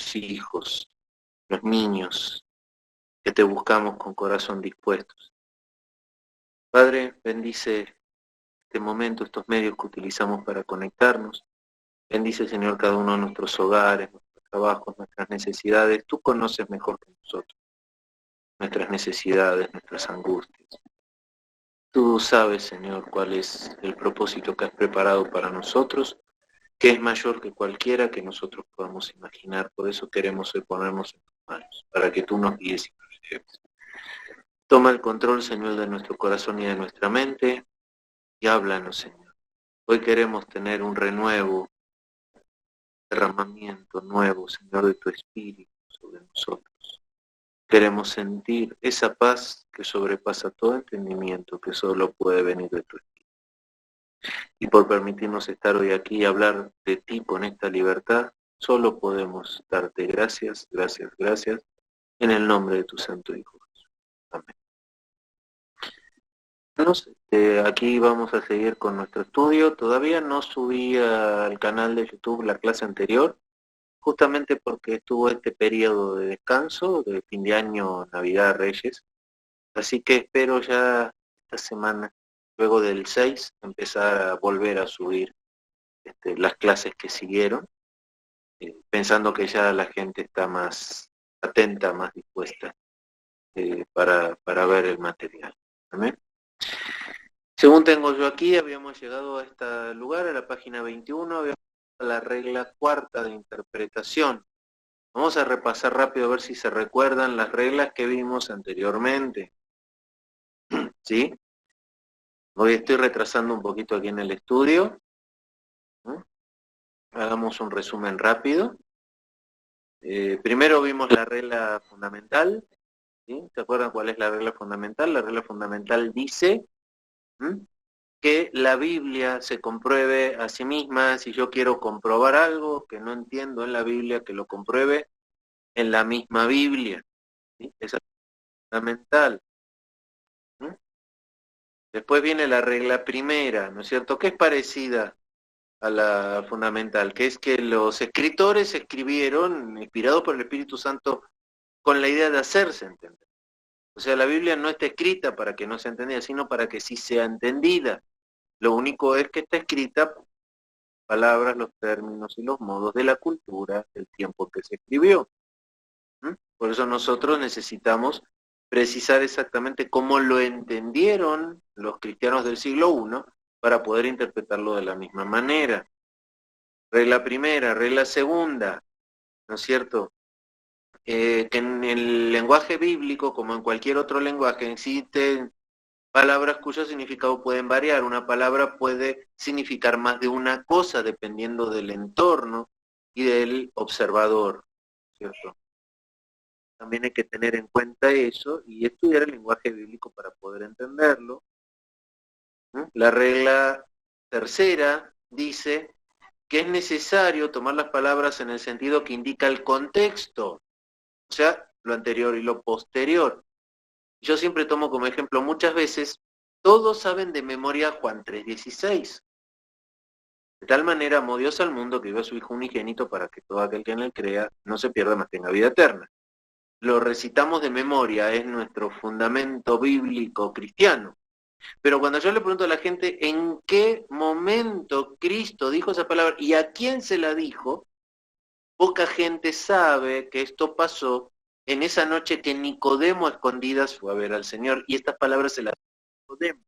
tus hijos, los niños, que te buscamos con corazón dispuestos. Padre, bendice este momento, estos medios que utilizamos para conectarnos. Bendice, Señor, cada uno de nuestros hogares, nuestros trabajos, nuestras necesidades. Tú conoces mejor que nosotros nuestras necesidades, nuestras angustias. Tú sabes, Señor, cuál es el propósito que has preparado para nosotros, que es mayor que cualquiera que nosotros podamos imaginar. Por eso queremos hoy ponernos en tus manos, para que tú nos guíes y nos lleves. Toma el control, Señor, de nuestro corazón y de nuestra mente, y háblanos, Señor. Hoy queremos tener un renuevo, derramamiento nuevo, Señor, de tu Espíritu sobre nosotros. Queremos sentir esa paz que sobrepasa todo entendimiento, que solo puede venir de tu Espíritu. Y por permitirnos estar hoy aquí y hablar de ti con esta libertad, solo podemos darte gracias, gracias, gracias, en el nombre de tu Santo Hijo Jesús. Amén. Aquí vamos a seguir con nuestro estudio. Todavía no subí al canal de YouTube la clase anterior, justamente porque estuvo este periodo de descanso, de fin de año, Navidad, Reyes. Así que espero ya esta semana, luego del 6, empezar a volver a subir las clases que siguieron, pensando que ya la gente está más atenta, más dispuesta para ver el material. ¿Amén? Según tengo yo aquí, habíamos llegado a este lugar, a la página 21, habíamos llegado a la regla cuarta de interpretación. Vamos a repasar rápido a ver si se recuerdan las reglas que vimos anteriormente. ¿Sí? Hoy estoy retrasando un poquito aquí en el estudio. Hagamos un resumen rápido. Primero vimos la regla fundamental. ¿Sí? ¿Se acuerdan cuál es la regla fundamental? La regla fundamental dice que la Biblia se compruebe a sí misma. Si yo quiero comprobar algo que no entiendo en la Biblia, que lo compruebe en la misma Biblia. ¿Sí? Esa es fundamental. Después viene la regla primera, ¿no es cierto? Que es parecida a la fundamental, que es que los escritores escribieron, inspirados por el Espíritu Santo, con la idea de hacerse entender. O sea, la Biblia no está escrita para que no se entienda, sino para que sí sea entendida. Lo único es que está escrita palabras, los términos y los modos de la cultura del tiempo que se escribió. Por eso nosotros necesitamos precisar exactamente cómo lo entendieron los cristianos del siglo I para poder interpretarlo de la misma manera. Regla primera, regla segunda, ¿no es cierto? Que en el lenguaje bíblico, como en cualquier otro lenguaje, existen palabras cuyo significado pueden variar. Una palabra puede significar más de una cosa dependiendo del entorno y del observador, ¿cierto? También hay que tener en cuenta eso y estudiar el lenguaje bíblico para poder entenderlo. La regla tercera dice que es necesario tomar las palabras en el sentido que indica el contexto, o sea, lo anterior y lo posterior. Yo siempre tomo como ejemplo, muchas veces, todos saben de memoria Juan 3:16. De tal manera amó Dios al mundo que dio a su Hijo unigénito para que todo aquel que en él crea no se pierda, mas tenga vida eterna. Lo recitamos de memoria, es nuestro fundamento bíblico cristiano. Pero cuando yo le pregunto a la gente en qué momento Cristo dijo esa palabra y a quién se la dijo, poca gente sabe que esto pasó en esa noche que Nicodemo a escondidas fue a ver al Señor, y estas palabras se las dijo Nicodemo.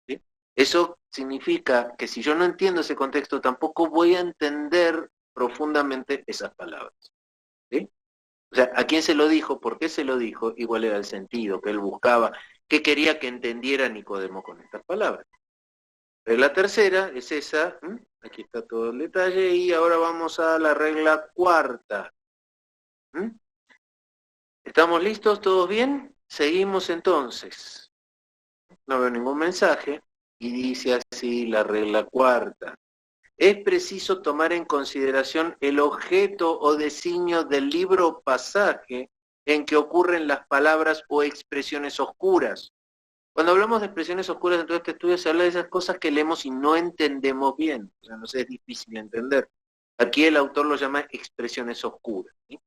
¿Sí? Eso significa que si yo no entiendo ese contexto, tampoco voy a entender profundamente esas palabras. ¿Sí? O sea, ¿a quién se lo dijo? ¿Por qué se lo dijo? Igual era el sentido que él buscaba, que quería que entendiera Nicodemo con estas palabras. Pero la tercera es esa, aquí está todo el detalle, y ahora vamos a la regla cuarta. ¿Estamos listos? ¿Todos bien? Seguimos entonces. No veo ningún mensaje, y dice así la regla cuarta. Es preciso tomar en consideración el objeto o designio del libro o pasaje en que ocurren las palabras o expresiones oscuras. Cuando hablamos de expresiones oscuras en todo este estudio se habla de esas cosas que leemos y no entendemos bien, o sea, nos es difícil entender. Aquí el autor lo llama expresiones oscuras, ¿sí?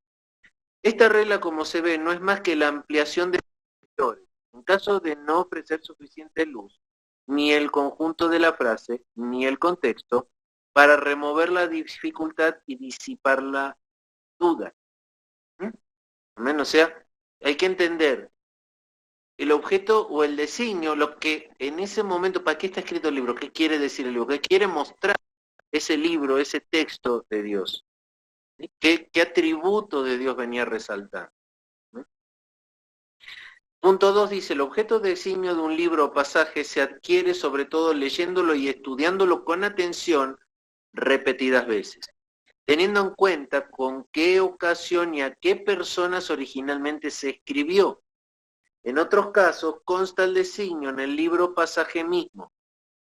Esta regla, como se ve, no es más que la ampliación de los lectores. En caso de no ofrecer suficiente luz, ni el conjunto de la frase, ni el contexto, para remover la dificultad y disipar la duda. ¿Mm? O sea, hay que entender el objeto o el designio, lo que en ese momento, ¿para qué está escrito el libro? ¿Qué quiere decir el libro? ¿Qué quiere mostrar ese libro, ese texto de Dios? ¿Sí? ¿Qué atributo de Dios venía a resaltar? ¿Sí? Punto 2 dice, el objeto designio de un libro o pasaje se adquiere sobre todo leyéndolo y estudiándolo con atención repetidas veces, teniendo en cuenta con qué ocasión y a qué personas originalmente se escribió. En otros casos, consta el designio en el libro o pasaje mismo.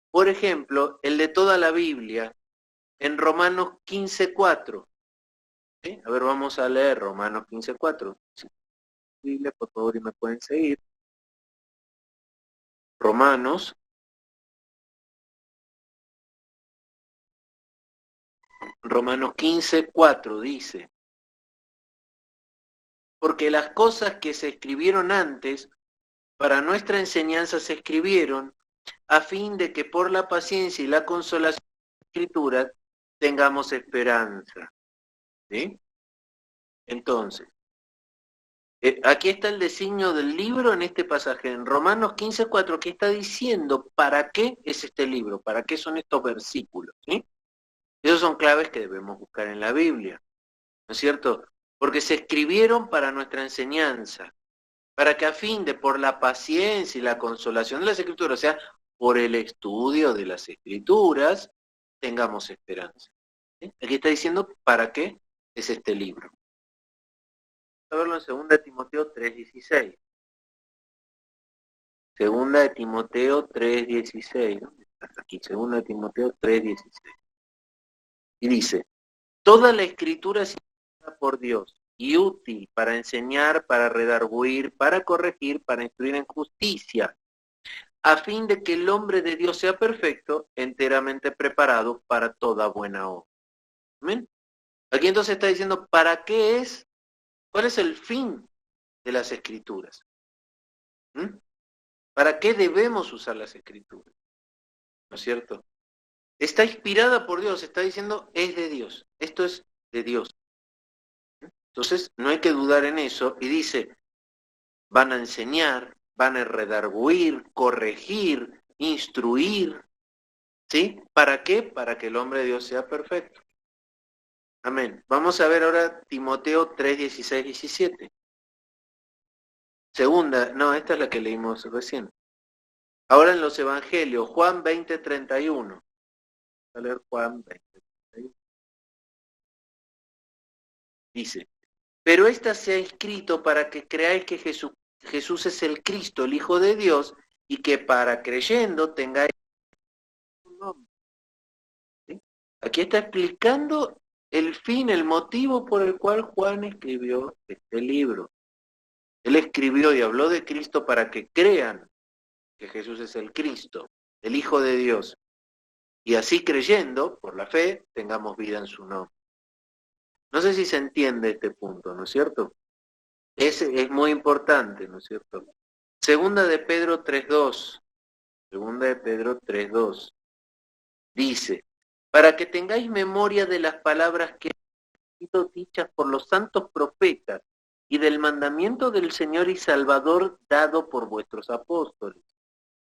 Por ejemplo, el de toda la Biblia, en Romanos 15:4. ¿Sí? A ver, vamos a leer Romanos 15:4. Si Biblia, por favor, y me pueden seguir. Romanos 15:4 dice, porque las cosas que se escribieron antes, para nuestra enseñanza se escribieron, a fin de que por la paciencia y la consolación de las Escrituras tengamos esperanza. ¿Sí? Entonces, aquí está el designio del libro en este pasaje, en Romanos 15:4, que está diciendo para qué es este libro, para qué son estos versículos. ¿Sí? Esos son claves que debemos buscar en la Biblia, ¿no es cierto? Porque se escribieron para nuestra enseñanza, para que a fin de por la paciencia y la consolación de las Escrituras, o sea, por el estudio de las Escrituras, tengamos esperanza. ¿Sí? Aquí está diciendo para qué es este libro. Vamos a verlo en 2 Timoteo 3:16. 2 Timoteo 3:16. ¿Dónde estás aquí? 2 Timoteo 3:16. Y dice, toda la Escritura es inspirada por Dios y útil para enseñar, para redarguir, para corregir, para instruir en justicia, a fin de que el hombre de Dios sea perfecto, enteramente preparado para toda buena obra. ¿Amén? Aquí entonces está diciendo, ¿para qué es? ¿Cuál es el fin de las Escrituras? ¿Mm? ¿Para qué debemos usar las Escrituras? ¿No es cierto? Está inspirada por Dios, está diciendo, es de Dios. Esto es de Dios. Entonces, no hay que dudar en eso. Y dice, van a enseñar, van a redarguir, corregir, instruir. ¿Sí? ¿Para qué? Para que el hombre de Dios sea perfecto. Amén. Vamos a ver ahora Timoteo 3:16, 17. Segunda, no, esta es la que leímos recién. Ahora en los evangelios, Juan 20:31. A leer Juan 20:31. Dice, pero esta se ha escrito para que creáis que Jesús es el Cristo, el Hijo de Dios, y que para creyendo tengáis un nombre. ¿Sí? Aquí está explicando el fin, el motivo por el cual Juan escribió este libro. Él escribió y habló de Cristo para que crean que Jesús es el Cristo, el Hijo de Dios. Y así creyendo, por la fe, tengamos vida en su nombre. No sé si se entiende este punto, ¿no es cierto? Es muy importante, ¿no es cierto? Segunda de Pedro 3:2. Segunda de Pedro 3:2. Dice, para que tengáis memoria de las palabras que han sido dichas por los santos profetas y del mandamiento del Señor y Salvador dado por vuestros apóstoles.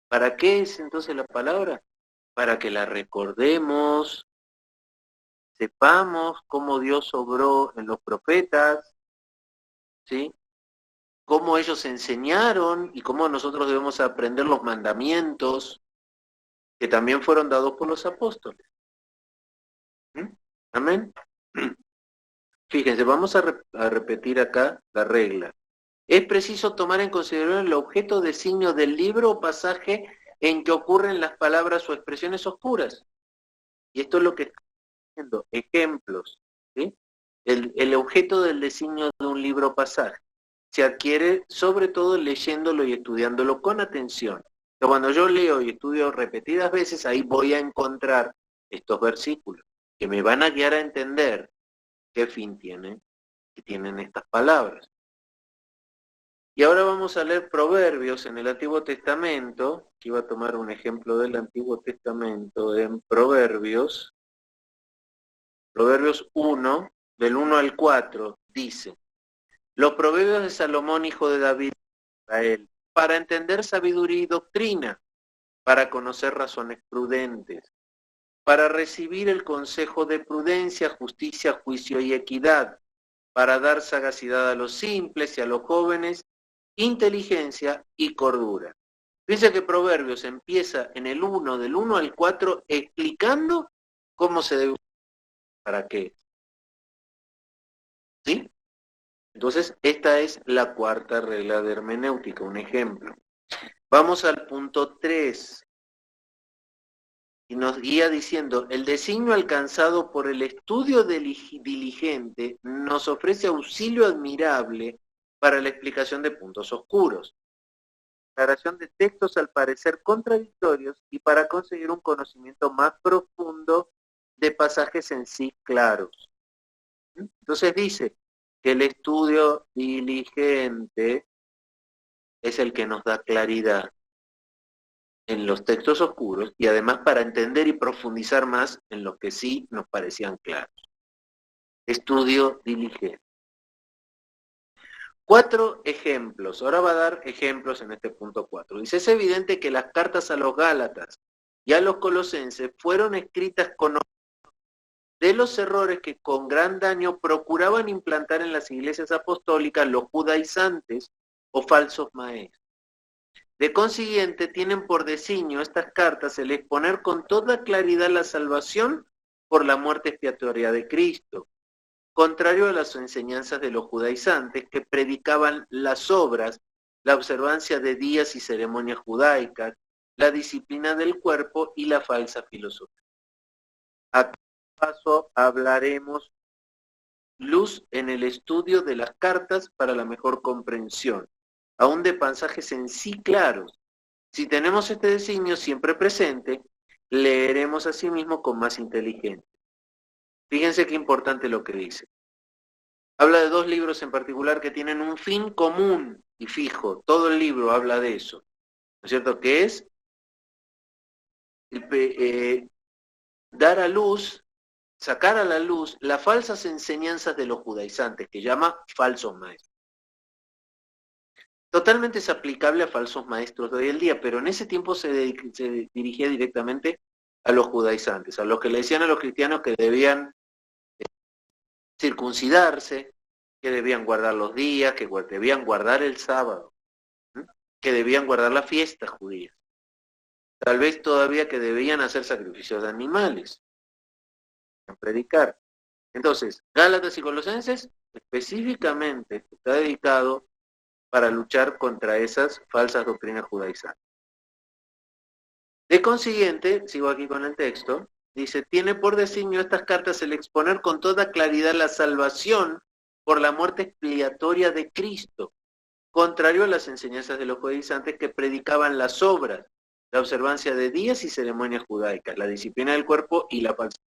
¿Para qué es entonces la palabra? Para que la recordemos, sepamos cómo Dios obró en los profetas, ¿sí? Cómo ellos enseñaron y cómo nosotros debemos aprender los mandamientos que también fueron dados por los apóstoles. ¿Mm? Amén. Fíjense, vamos a repetir acá la regla. Es preciso tomar en consideración el objeto designio del libro o pasaje en que ocurren las palabras o expresiones oscuras. Y esto es lo que está diciendo, ejemplos. ¿Sí? El objeto del designio de un libro o pasaje se adquiere sobre todo leyéndolo y estudiándolo con atención. Pero cuando yo leo y estudio repetidas veces, ahí voy a encontrar estos versículos. que me van a guiar a entender qué fin que tienen estas palabras. Y ahora vamos a leer Proverbios en el Antiguo Testamento. Aquí voy a tomar un ejemplo del Antiguo Testamento en Proverbios. Proverbios 1, del 1 al 4, dice: los proverbios de Salomón, hijo de David, Israel, para entender sabiduría y doctrina, para conocer razones prudentes, para recibir el consejo de prudencia, justicia, juicio y equidad, para dar sagacidad a los simples y a los jóvenes, inteligencia y cordura. Fíjense que Proverbios empieza en el 1, del 1 al 4, explicando cómo se debe, para qué. ¿Sí? Entonces, esta es la cuarta regla de hermenéutica, un ejemplo. Vamos al punto 3. Y nos guía diciendo: el designio alcanzado por el estudio diligente nos ofrece auxilio admirable para la explicación de puntos oscuros, aclaración de textos al parecer contradictorios y para conseguir un conocimiento más profundo de pasajes en sí claros. Entonces dice que el estudio diligente es el que nos da claridad en los textos oscuros y además para entender y profundizar más en los que sí nos parecían claros. Estudio diligente. 4 ejemplos. Ahora va a dar ejemplos en este punto 4. Dice: es evidente que las cartas a los Gálatas y a los Colosenses fueron escritas con de los errores que con gran daño procuraban implantar en las iglesias apostólicas los judaizantes o falsos maestros. De consiguiente, tienen por designio estas cartas el exponer con toda claridad la salvación por la muerte expiatoria de Cristo, contrario a las enseñanzas de los judaizantes que predicaban las obras, la observancia de días y ceremonias judaicas, la disciplina del cuerpo y la falsa filosofía. A paso hablaremos luz en el estudio de las cartas para la mejor comprensión, aún de pasajes en sí claros. Si tenemos este designio siempre presente, leeremos asimismo con más inteligencia. Fíjense qué importante lo que dice. Habla de 2 libros en particular que tienen un fin común y fijo. Todo el libro habla de eso, ¿no es cierto? Que es dar a luz, sacar a la luz las falsas enseñanzas de los judaizantes, que llama falsos maestros. Totalmente es aplicable a falsos maestros de hoy en día, pero en ese tiempo se dirigía directamente a los judaizantes, a los que le decían a los cristianos que debían circuncidarse, que debían guardar los días, que debían guardar el sábado, que debían guardar las fiestas judías. Tal vez todavía que debían hacer sacrificios de animales, predicar. Entonces, Gálatas y Colosenses específicamente está dedicado para luchar contra esas falsas doctrinas judaizantes. De consiguiente, sigo aquí con el texto, dice: tiene por designio estas cartas el exponer con toda claridad la salvación por la muerte expiatoria de Cristo, contrario a las enseñanzas de los judaizantes que predicaban las obras, la observancia de días y ceremonias judaicas, la disciplina del cuerpo y la falsedad.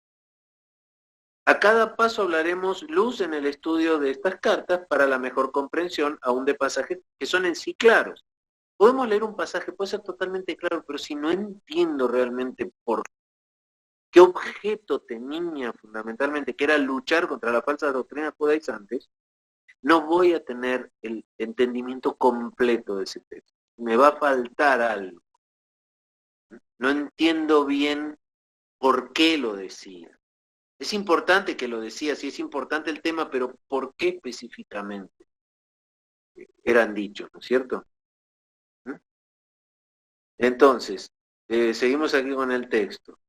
A cada paso hablaremos luz en el estudio de estas cartas para la mejor comprensión, aún de pasajes que son en sí claros. Podemos leer un pasaje, puede ser totalmente claro, pero si no entiendo realmente por qué objeto tenía fundamentalmente, que era luchar contra la falsa doctrina judaizantes, no voy a tener el entendimiento completo de ese texto. Me va a faltar algo. No entiendo bien por qué lo decía. Es importante que lo decía, sí es importante el tema, pero ¿por qué específicamente eran dichos, no es cierto? Entonces, seguimos aquí con el texto.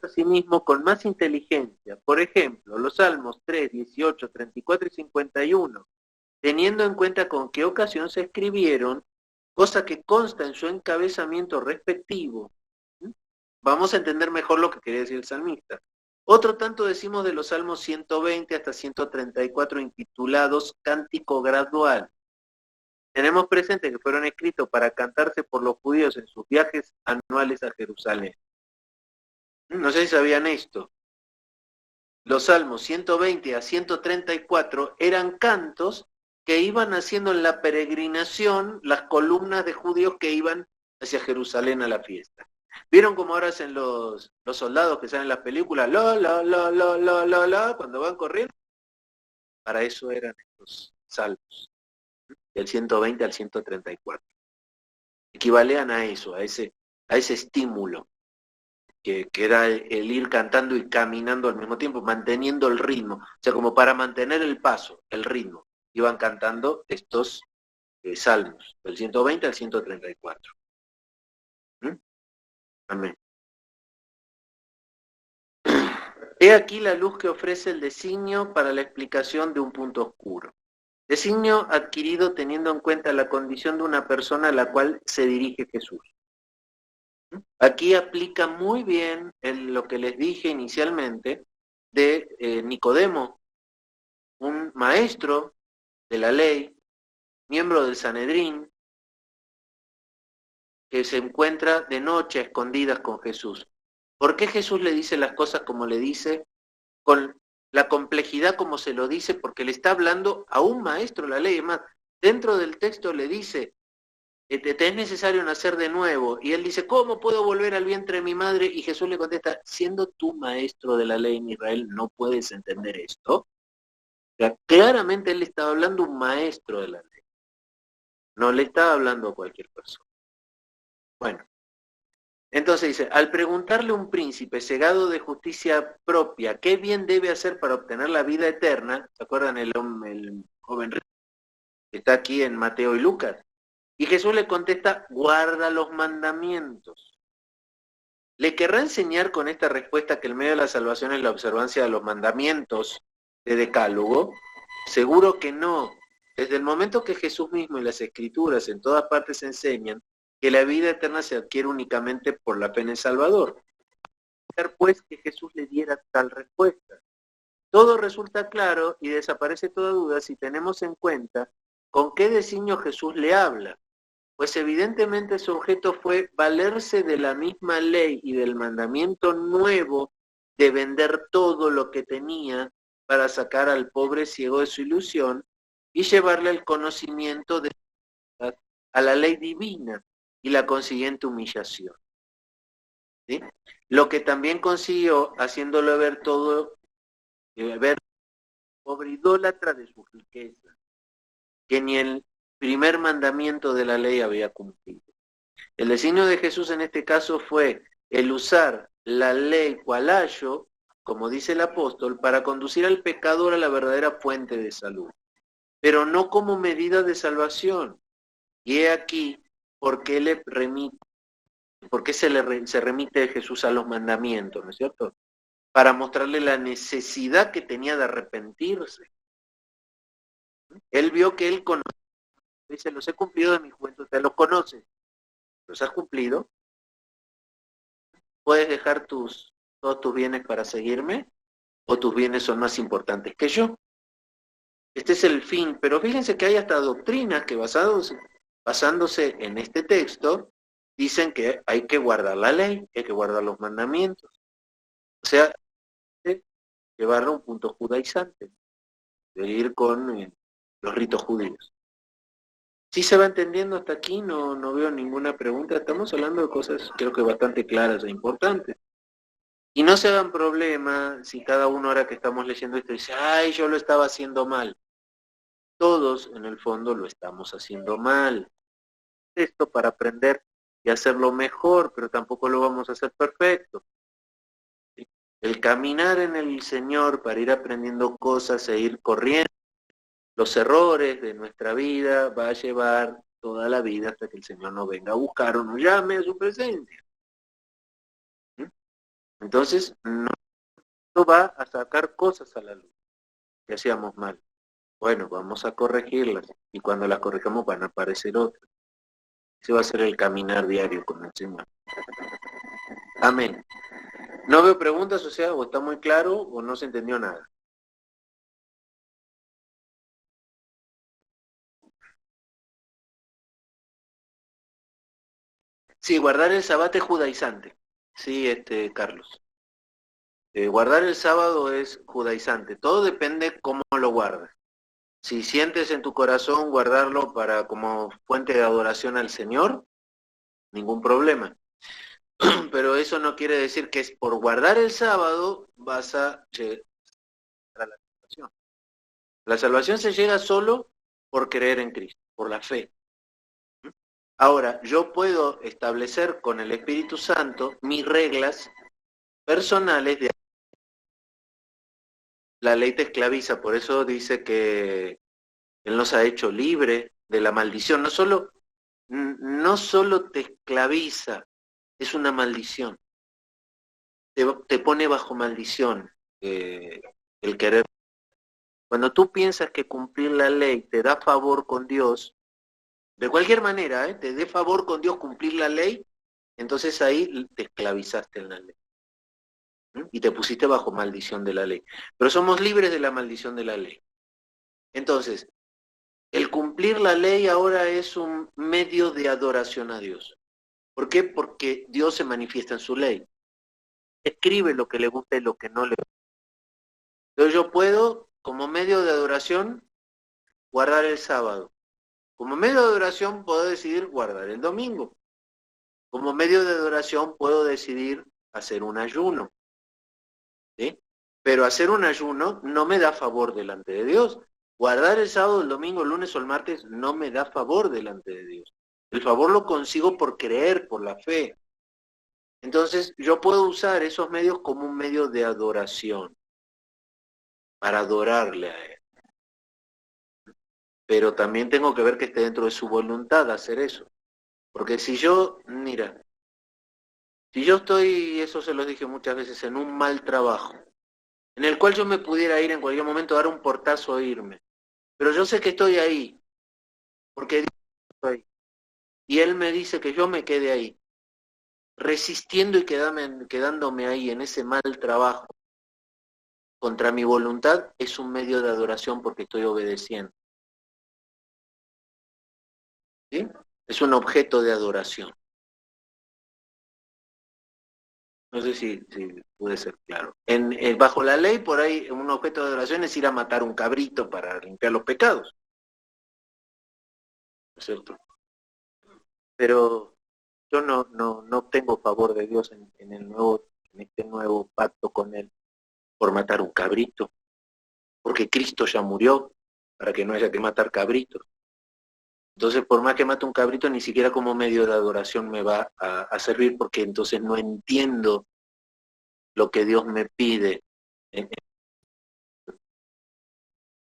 Asimismo, con más inteligencia, por ejemplo, los Salmos 3, 18, 34 y 51, teniendo en cuenta con qué ocasión se escribieron, cosa que consta en su encabezamiento respectivo. Vamos a entender mejor lo que quería decir el salmista. Otro tanto decimos de los Salmos 120 hasta 134 intitulados Cántico Gradual. Tenemos presente que fueron escritos para cantarse por los judíos en sus viajes anuales a Jerusalén. No sé si sabían esto, los salmos 120 a 134 eran cantos que iban haciendo en la peregrinación las columnas de judíos que iban hacia Jerusalén a la fiesta. ¿Vieron cómo ahora hacen los soldados que salen en las películas? Cuando van corriendo. Para eso eran estos salmos, del 120 al 134. Equivalían a eso, a ese estímulo, que era el ir cantando y caminando al mismo tiempo, manteniendo el ritmo. O sea, como para mantener el paso, el ritmo. Iban cantando estos salmos, del 120 al 134. ¿Mm? Amén. He aquí la luz que ofrece el designio para la explicación de un punto oscuro. Designio adquirido teniendo en cuenta la condición de una persona a la cual se dirige Jesús. Aquí aplica muy bien lo que les dije inicialmente de Nicodemo, un maestro de la ley, miembro del Sanedrín, que se encuentra de noche a escondidas con Jesús. ¿Por qué Jesús le dice las cosas como le dice? Con la complejidad como se lo dice, porque le está hablando a un maestro de la ley. Es más, dentro del texto le dice, te es necesario nacer de nuevo. Y él dice, ¿cómo puedo volver al vientre de mi madre? Y Jesús le contesta, siendo tú maestro de la ley en Israel, ¿no puedes entender esto? O sea, claramente él le estaba hablando a un maestro de la ley. No le estaba hablando a cualquier persona. Bueno, entonces dice, al preguntarle a un príncipe cegado de justicia propia, ¿qué bien debe hacer para obtener la vida eterna? ¿Se acuerdan el joven rico que está aquí en Mateo y Lucas? Y Jesús le contesta, guarda los mandamientos. ¿Le querrá enseñar con esta respuesta que el medio de la salvación es la observancia de los mandamientos de Decálogo? Seguro que no. Desde el momento que Jesús mismo y las Escrituras en todas partes enseñan que la vida eterna se adquiere únicamente por la fe en el Salvador. Pues que Jesús le diera tal respuesta. Todo resulta claro y desaparece toda duda si tenemos en cuenta con qué designio Jesús le habla. Pues evidentemente su objeto fue valerse de la misma ley y del mandamiento nuevo de vender todo lo que tenía para sacar al pobre ciego de su ilusión y llevarle el conocimiento a la ley divina y la consiguiente humillación. ¿Sí? Lo que también consiguió haciéndolo ver todo, ver pobre idólatra de su riqueza, que ni el primer mandamiento de la ley había cumplido. El designio de Jesús en este caso fue el usar la ley cual ayo, como dice el apóstol, para conducir al pecador a la verdadera fuente de salud, pero no como medida de salvación. Y he aquí por qué se remite Jesús a los mandamientos, ¿no es cierto? Para mostrarle la necesidad que tenía de arrepentirse. Él vio que él conocía, dice, los he cumplido de mi juventud, usted los conoce, los has cumplido. ¿Puedes dejar todos tus bienes para seguirme? ¿O tus bienes son más importantes que yo? Este es el fin, pero fíjense que hay hasta doctrinas que basándose en este texto, dicen que hay que guardar la ley, hay que guardar los mandamientos. O sea, llevarlo a un punto judaizante, de ir con los ritos judíos. Si se va entendiendo hasta aquí, no veo ninguna pregunta. Estamos hablando de cosas creo que bastante claras e importantes. Y no se hagan problema si cada uno ahora que estamos leyendo esto dice, ay, yo lo estaba haciendo mal. Todos en el fondo lo estamos haciendo mal. Esto para aprender y hacerlo mejor, pero tampoco lo vamos a hacer perfecto. ¿Sí? El caminar en el Señor para ir aprendiendo cosas e ir corriendo los errores de nuestra vida va a llevar toda la vida hasta que el Señor nos venga a buscar o nos llame a su presencia. ¿Sí? Entonces, no va a sacar cosas a la luz que hacíamos mal. Bueno, vamos a corregirlas y cuando las corrijamos van a aparecer otras. Ese va a ser el caminar diario con el Señor. Amén. No veo preguntas, o sea, o está muy claro o no se entendió nada. Sí, guardar el sabate judaizante. Sí, Carlos. Guardar el sábado es judaizante, todo depende cómo lo guardes. Si sientes en tu corazón guardarlo para como fuente de adoración al Señor, ningún problema. Pero eso no quiere decir que es por guardar el sábado vas a llegar a la salvación. La salvación se llega solo por creer en Cristo, por la fe. Ahora, yo puedo establecer con el Espíritu Santo mis reglas personales. La ley te esclaviza, por eso dice que Él nos ha hecho libre de la maldición. No solo te esclaviza, es una maldición. Te pone bajo maldición el querer. Cuando tú piensas que cumplir la ley te da favor con Dios, de cualquier manera, te dé favor con Dios cumplir la ley, entonces ahí te esclavizaste en la ley. Y te pusiste bajo maldición de la ley. Pero somos libres de la maldición de la ley. Entonces, el cumplir la ley ahora es un medio de adoración a Dios. ¿Por qué? Porque Dios se manifiesta en su ley. Escribe lo que le gusta y lo que no le gusta. Entonces yo puedo, como medio de adoración, guardar el sábado. Como medio de adoración puedo decidir guardar el domingo. Como medio de adoración puedo decidir hacer un ayuno. ¿Sí? Pero hacer un ayuno no me da favor delante de Dios. Guardar el sábado, el domingo, el lunes o el martes no me da favor delante de Dios. El favor lo consigo por creer, por la fe. Entonces yo puedo usar esos medios como un medio de adoración, para adorarle a Él. Pero también tengo que ver que esté dentro de su voluntad hacer eso. Porque si yo, mira, si yo estoy, eso se lo dije muchas veces, en un mal trabajo, en el cual yo me pudiera ir en cualquier momento, dar un portazo e irme, pero yo sé que estoy ahí, porque Dios está ahí, y Él me dice que yo me quede ahí, resistiendo y quedándome ahí en ese mal trabajo, contra mi voluntad, es un medio de adoración porque estoy obedeciendo. ¿Sí? Es un objeto de adoración. No sé si pude ser claro. Bajo la ley, por ahí, un objeto de adoración es ir a matar un cabrito para limpiar los pecados, ¿no es cierto? Pero yo no obtengo favor de Dios en este nuevo pacto con Él por matar un cabrito, porque Cristo ya murió para que no haya que matar cabritos. Entonces, por más que mate un cabrito, ni siquiera como medio de adoración me va a servir, porque entonces no entiendo lo que Dios me pide. Él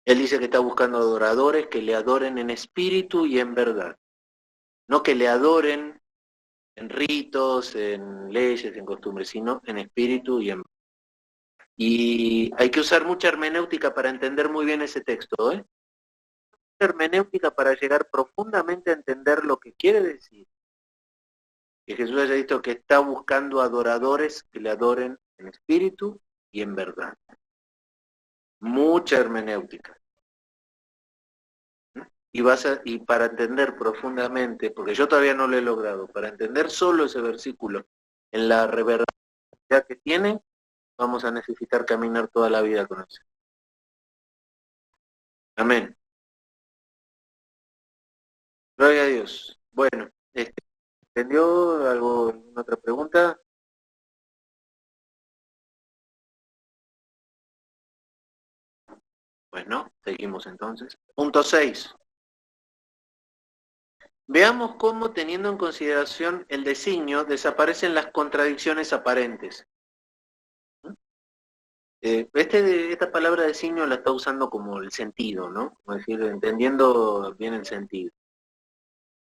dice que está buscando adoradores que le adoren en espíritu y en verdad. No que le adoren en ritos, en leyes, en costumbres, sino en espíritu y en verdad. Y hay que usar mucha hermenéutica para entender muy bien ese texto, ¿eh? Hermenéutica para llegar profundamente a entender lo que quiere decir. Que Jesús haya dicho que está buscando adoradores que le adoren en espíritu y en verdad. Mucha hermenéutica. Y para entender profundamente, porque yo todavía no lo he logrado, para entender solo ese versículo en la reverencia que tiene, vamos a necesitar caminar toda la vida con eso. Amén. Gloria a Dios. Bueno, ¿entendió algo, alguna otra pregunta? Bueno, seguimos entonces. Punto 6. Veamos cómo, teniendo en consideración el designio, desaparecen las contradicciones aparentes. Esta palabra designio la está usando como el sentido, ¿no? Es decir, entendiendo bien el sentido.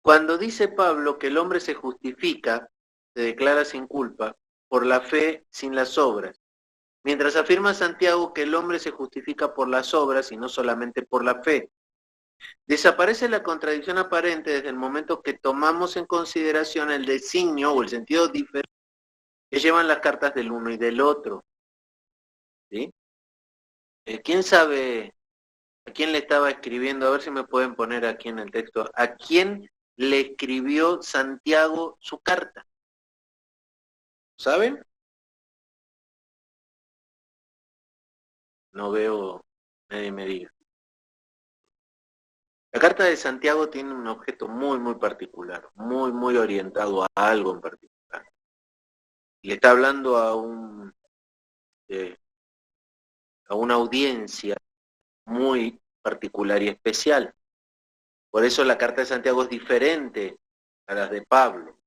Cuando dice Pablo que el hombre se justifica, se declara sin culpa, por la fe sin las obras, mientras afirma Santiago que el hombre se justifica por las obras y no solamente por la fe. Desaparece la contradicción aparente desde el momento que tomamos en consideración el designio o el sentido diferente que llevan las cartas del uno y del otro. ¿Sí? ¿Quién sabe a quién le estaba escribiendo? A ver si me pueden poner aquí en el texto. ¿A quién le escribió Santiago su carta? ¿Saben? no veo, nadie me diga. La carta de Santiago tiene un objeto muy, muy particular, muy, muy orientado a algo en particular. Le está hablando a una audiencia muy particular y especial. Por eso la carta de Santiago es diferente a las de Pablo.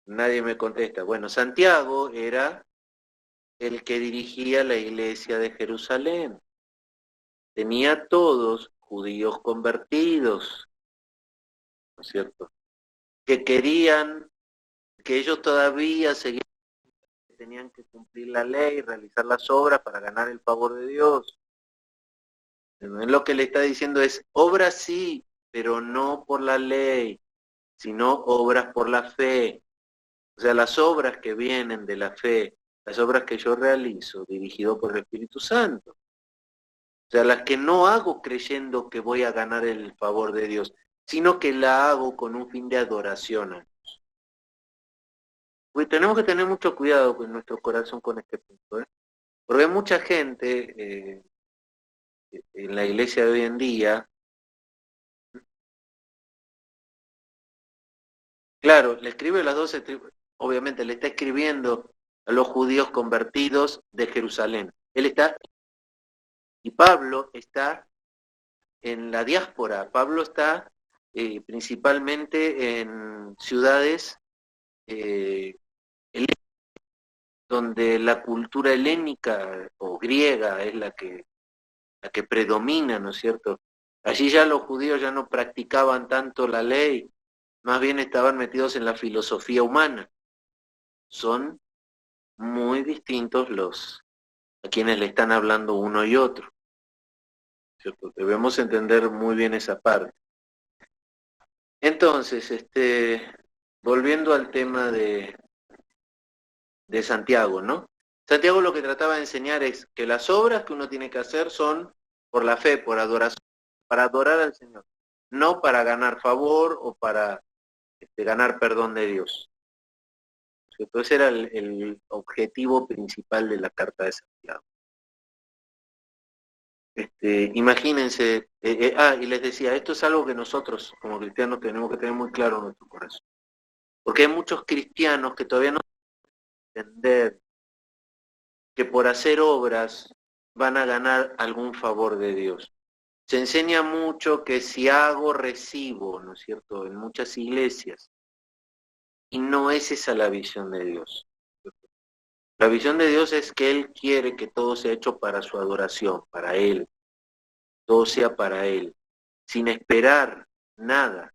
Nadie me contesta. Bueno, Santiago era el que dirigía la iglesia de Jerusalén. Tenía todos judíos convertidos, ¿no es cierto? Que querían, que ellos todavía seguían, tenían que cumplir la ley, realizar las obras para ganar el favor de Dios. Lo que le está diciendo es, obras sí, pero no por la ley, sino obras por la fe. O sea, las obras que vienen de la fe, las obras que yo realizo, dirigido por el Espíritu Santo. O sea, las que no hago creyendo que voy a ganar el favor de Dios, sino que la hago con un fin de adoración. Pues tenemos que tener mucho cuidado con nuestro corazón con este punto, ¿eh? Porque hay mucha gente en la iglesia de hoy en día, claro, le escribe las 12 tribus, obviamente le está escribiendo a los judíos convertidos de Jerusalén. Él está, y Pablo está en la diáspora. Pablo está principalmente en ciudades eh, donde la cultura helénica o griega es la que predomina, ¿no es cierto? Allí ya los judíos ya no practicaban tanto la ley, más bien estaban metidos en la filosofía humana. Son muy distintos los a quienes le están hablando uno y otro, ¿cierto? Debemos entender muy bien esa parte. Entonces, volviendo al tema de Santiago, ¿no? Santiago lo que trataba de enseñar es que las obras que uno tiene que hacer son por la fe, por adoración, para adorar al Señor, no para ganar favor o para ganar perdón de Dios. ¿Cierto? Ese era el objetivo principal de la carta de Santiago. Imagínense, y les decía, esto es algo que nosotros como cristianos tenemos que tener muy claro en nuestro corazón. Porque hay muchos cristianos que todavía no entender que por hacer obras van a ganar algún favor de Dios. Se enseña mucho que si hago, recibo, ¿no es cierto?, en muchas iglesias. Y no es esa la visión de Dios. La visión de Dios es que Él quiere que todo sea hecho para su adoración, para Él. Todo sea para Él, sin esperar nada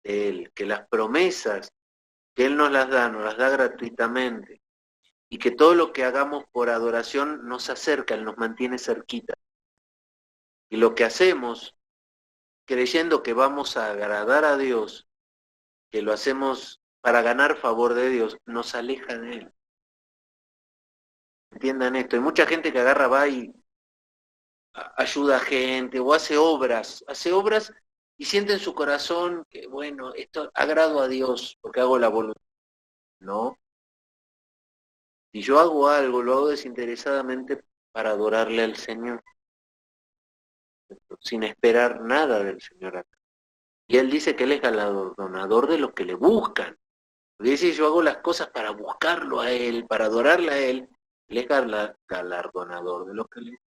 de Él. Que las promesas que Él nos las da gratuitamente. Y que todo lo que hagamos por adoración nos acerca, nos mantiene cerquita. Y lo que hacemos, creyendo que vamos a agradar a Dios, que lo hacemos para ganar favor de Dios, nos aleja de Él. Entiendan esto. Hay mucha gente que agarra, va y ayuda a gente o hace obras y siente en su corazón que, bueno, esto agrado a Dios porque hago la voluntad. No. Si yo hago algo, lo hago desinteresadamente para adorarle al Señor, sin esperar nada del Señor acá. Y Él dice que Él es galardonador de los que le buscan. Porque dice, yo hago las cosas para buscarlo a Él, para adorarle a Él. Él es galardonador de los que le buscan.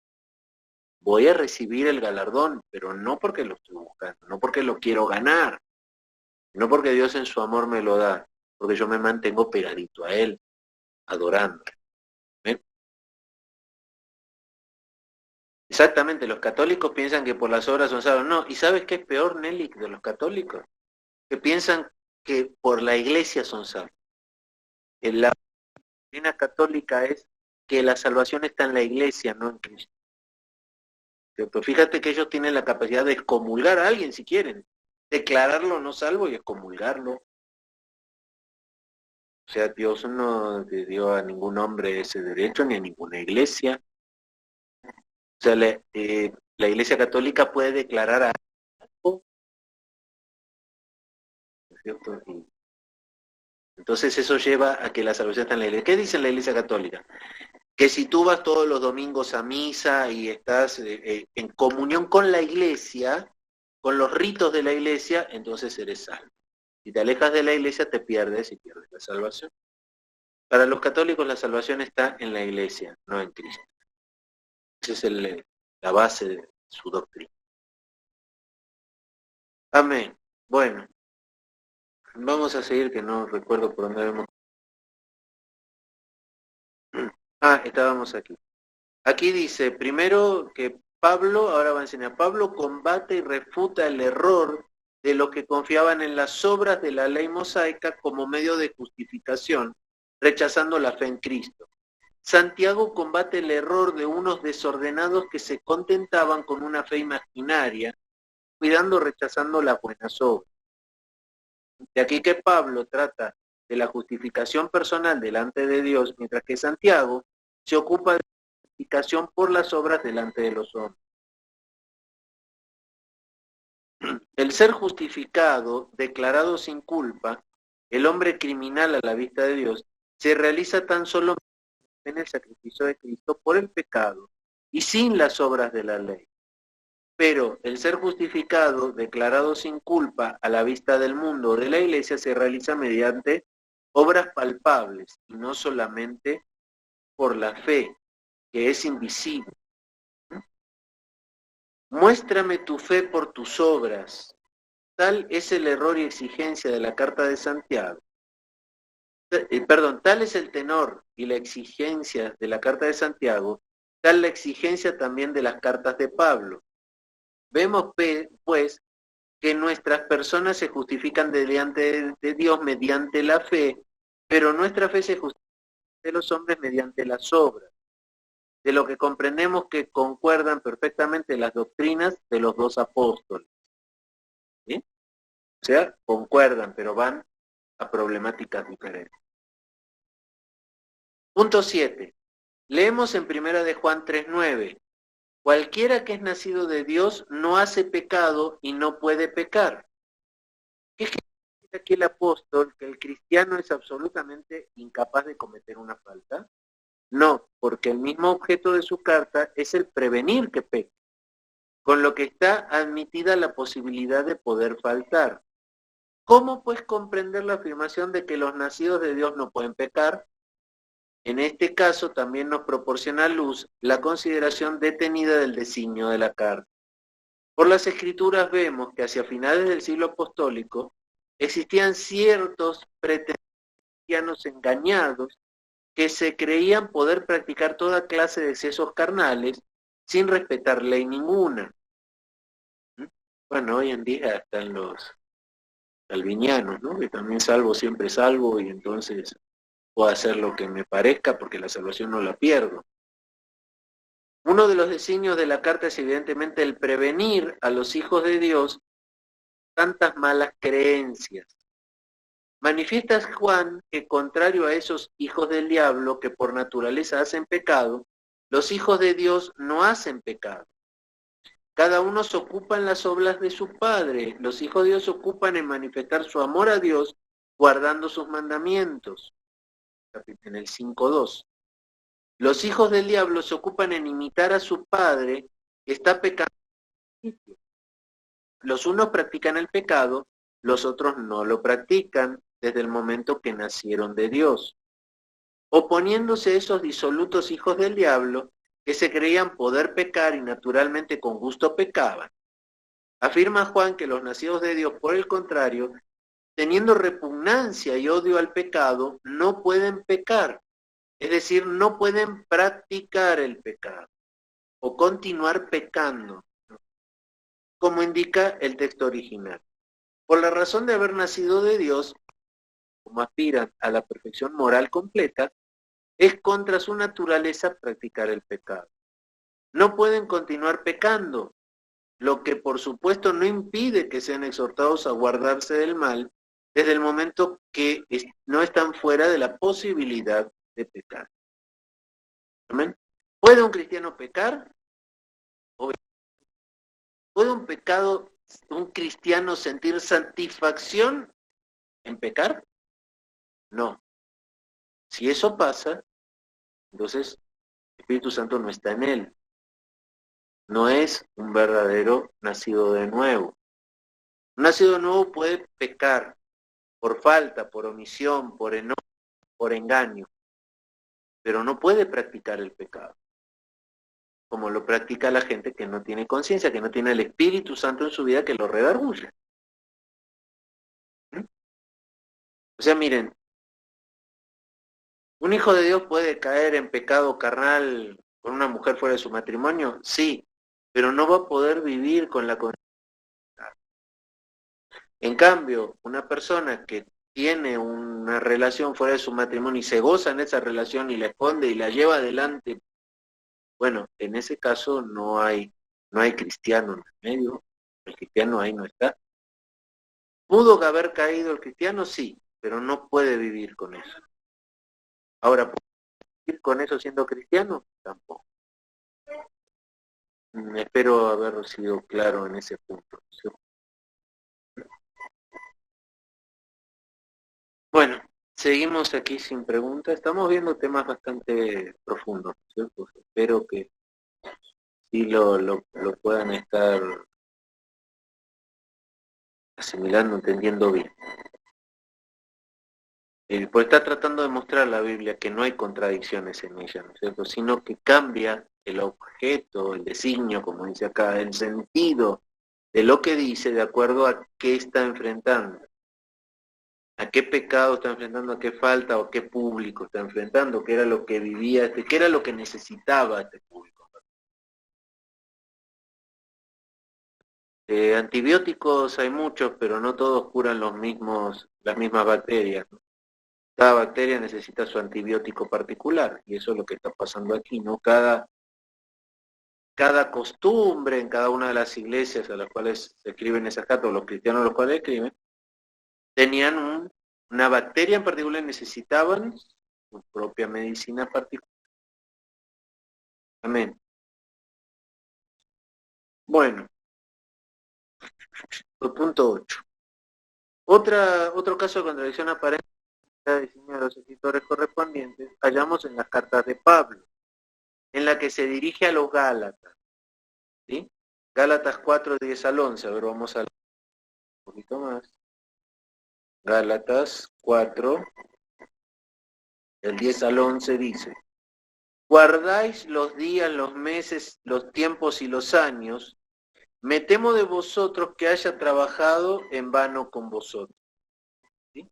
Voy a recibir el galardón, pero no porque lo estoy buscando, no porque lo quiero ganar, no porque Dios en su amor me lo da, porque yo me mantengo pegadito a Él, adorando. ¿Ven? Exactamente, los católicos piensan que por las obras son salvos. No, ¿y sabes qué es peor, Nelly, de los católicos? Que piensan que por la iglesia son salvos. La doctrina católica es que la salvación está en la iglesia, no en Cristo. ¿Cierto? Fíjate que ellos tienen la capacidad de excomulgar a alguien si quieren, declararlo no salvo y excomulgarlo. O sea, Dios no le dio a ningún hombre ese derecho, ni a ninguna iglesia. O sea, la iglesia católica puede declarar a algo, ¿cierto? Y entonces eso lleva a que la salvación está en la iglesia. ¿Qué dice la iglesia católica? Que si tú vas todos los domingos a misa y estás en comunión con la iglesia, con los ritos de la iglesia, entonces eres salvo. Si te alejas de la iglesia, te pierdes y pierdes la salvación. Para los católicos la salvación está en la iglesia, no en Cristo. Esa es la base de su doctrina. Amén. Bueno, vamos a seguir, que no recuerdo por dónde vemos. Estábamos aquí. Aquí dice, primero que Pablo, ahora va a enseñar, Pablo combate y refuta el error de los que confiaban en las obras de la ley mosaica como medio de justificación, rechazando la fe en Cristo. Santiago combate el error de unos desordenados que se contentaban con una fe imaginaria, rechazando las buenas obras. De aquí que Pablo trata de la justificación personal delante de Dios, mientras que Santiago se ocupa de la justificación por las obras delante de los hombres. El ser justificado, declarado sin culpa, el hombre criminal a la vista de Dios, se realiza tan solo en el sacrificio de Cristo por el pecado y sin las obras de la ley. Pero el ser justificado, declarado sin culpa a la vista del mundo o de la iglesia, se realiza mediante obras palpables y no solamente por la fe, que es invisible. Muéstrame tu fe por tus obras. Tal es el error y exigencia de la carta de Santiago. Tal es el tenor y la exigencia de la carta de Santiago, tal la exigencia también de las cartas de Pablo. Vemos, pues, que nuestras personas se justifican delante de Dios mediante la fe, pero nuestra fe se justifica de los hombres mediante las obras, de lo que comprendemos que concuerdan perfectamente las doctrinas de los dos apóstoles. ¿Sí? O sea, concuerdan, pero van a problemáticas diferentes. Punto 7. Leemos en 1 de Juan 3:9. Cualquiera que es nacido de Dios no hace pecado y no puede pecar. ¿Qué es que dice aquí el apóstol? ¿Que el cristiano es absolutamente incapaz de cometer una falta? No, porque el mismo objeto de su carta es el prevenir que peque, con lo que está admitida la posibilidad de poder faltar. ¿Cómo pues comprender la afirmación de que los nacidos de Dios no pueden pecar? En este caso también nos proporciona luz la consideración detenida del designio de la carta. Por las Escrituras vemos que hacia finales del siglo apostólico existían ciertos cristianos engañados que se creían poder practicar toda clase de excesos carnales sin respetar ley ninguna. Bueno, hoy en día están los calvinianos, ¿no? Que también salvo siempre salvo y entonces puedo hacer lo que me parezca porque la salvación no la pierdo. Uno de los designios de la carta es evidentemente el prevenir a los hijos de Dios tantas malas creencias. Manifiesta Juan que contrario a esos hijos del diablo que por naturaleza hacen pecado, los hijos de Dios no hacen pecado. Cada uno se ocupa en las obras de su Padre. Los hijos de Dios se ocupan en manifestar su amor a Dios guardando sus mandamientos. En el 5:2. Los hijos del diablo se ocupan en imitar a su padre que está pecando. Los unos practican el pecado, los otros no lo practican desde el momento que nacieron de Dios. Oponiéndose a esos disolutos hijos del diablo que se creían poder pecar y naturalmente con gusto pecaban. Afirma Juan que los nacidos de Dios, por el contrario, teniendo repugnancia y odio al pecado, no pueden pecar. Es decir, no pueden practicar el pecado o continuar pecando, como indica el texto original. Por la razón de haber nacido de Dios, como aspiran a la perfección moral completa, es contra su naturaleza practicar el pecado. No pueden continuar pecando, lo que por supuesto no impide que sean exhortados a guardarse del mal desde el momento que no están fuera de la posibilidad de pecar. ¿Amén? ¿Puede un cristiano pecar? ¿Puede un cristiano sentir satisfacción en pecar? No. Si eso pasa, entonces Espíritu Santo no está en él. No es un verdadero nacido de nuevo. Un nacido de nuevo puede pecar por falta, por omisión, por enojo, por engaño, pero no puede practicar el pecado, como lo practica la gente que no tiene conciencia, que no tiene el Espíritu Santo en su vida, que lo redarguye. ¿Mm? O sea, miren, ¿un hijo de Dios puede caer en pecado carnal con una mujer fuera de su matrimonio? Sí, pero no va a poder vivir con la conciencia. En cambio, una persona que tiene una relación fuera de su matrimonio y se goza en esa relación y la esconde y la lleva adelante, bueno, en ese caso no hay cristiano en el medio, el cristiano ahí no está. ¿Pudo haber caído el cristiano? Sí, pero no puede vivir con eso. Ahora, ¿puede vivir con eso siendo cristiano? Tampoco. Espero haber sido claro en ese punto, ¿sí? Bueno, seguimos aquí sin preguntas. Estamos viendo temas bastante profundos, ¿cierto? Espero que sí lo puedan estar asimilando, entendiendo bien. Pues está tratando de mostrar la Biblia que no hay contradicciones en ella, ¿no es cierto? Sino que cambia el objeto, el designio, como dice acá, el sentido de lo que dice de acuerdo a qué está enfrentando, a qué pecado está enfrentando, a qué falta o a qué público está enfrentando, qué era lo que vivía, qué era lo que necesitaba este público. Antibióticos hay muchos, pero no todos curan las mismas bacterias, ¿no? Cada bacteria necesita su antibiótico particular, y eso es lo que está pasando aquí, ¿no? Cada costumbre en cada una de las iglesias a las cuales se escriben esas cartas, o los cristianos a los cuales escriben, tenían una bacteria en particular y necesitaban su propia medicina particular. Amén. Bueno, punto 8. Otro caso de contradicción aparente diseño de los escritores correspondientes hallamos en las cartas de Pablo, en la que se dirige a los Gálatas, ¿sí? Gálatas 4, 10 al 11, a ver, vamos a leer un poquito más. Gálatas 4, del 10 al 11 dice: guardáis los días, los meses, los tiempos y los años, me temo de vosotros que haya trabajado en vano con vosotros. ¿Sí?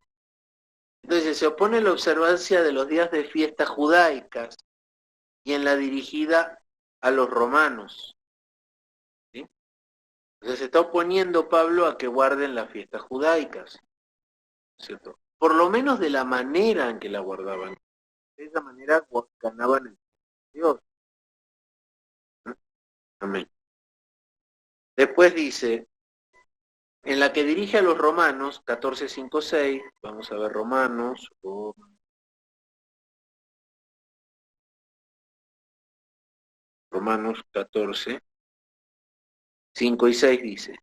Entonces se opone la observancia de los días de fiestas judaicas y en la dirigida a los romanos. ¿Sí? Entonces se está oponiendo Pablo a que guarden las fiestas judaicas, ¿cierto? Por lo menos de la manera en que la guardaban. De esa manera ganaban el Dios. Amén. Después dice, en la que dirige a los romanos, 14, 5, 6, vamos a ver Romanos, Romanos 14, 5 y 6 dice,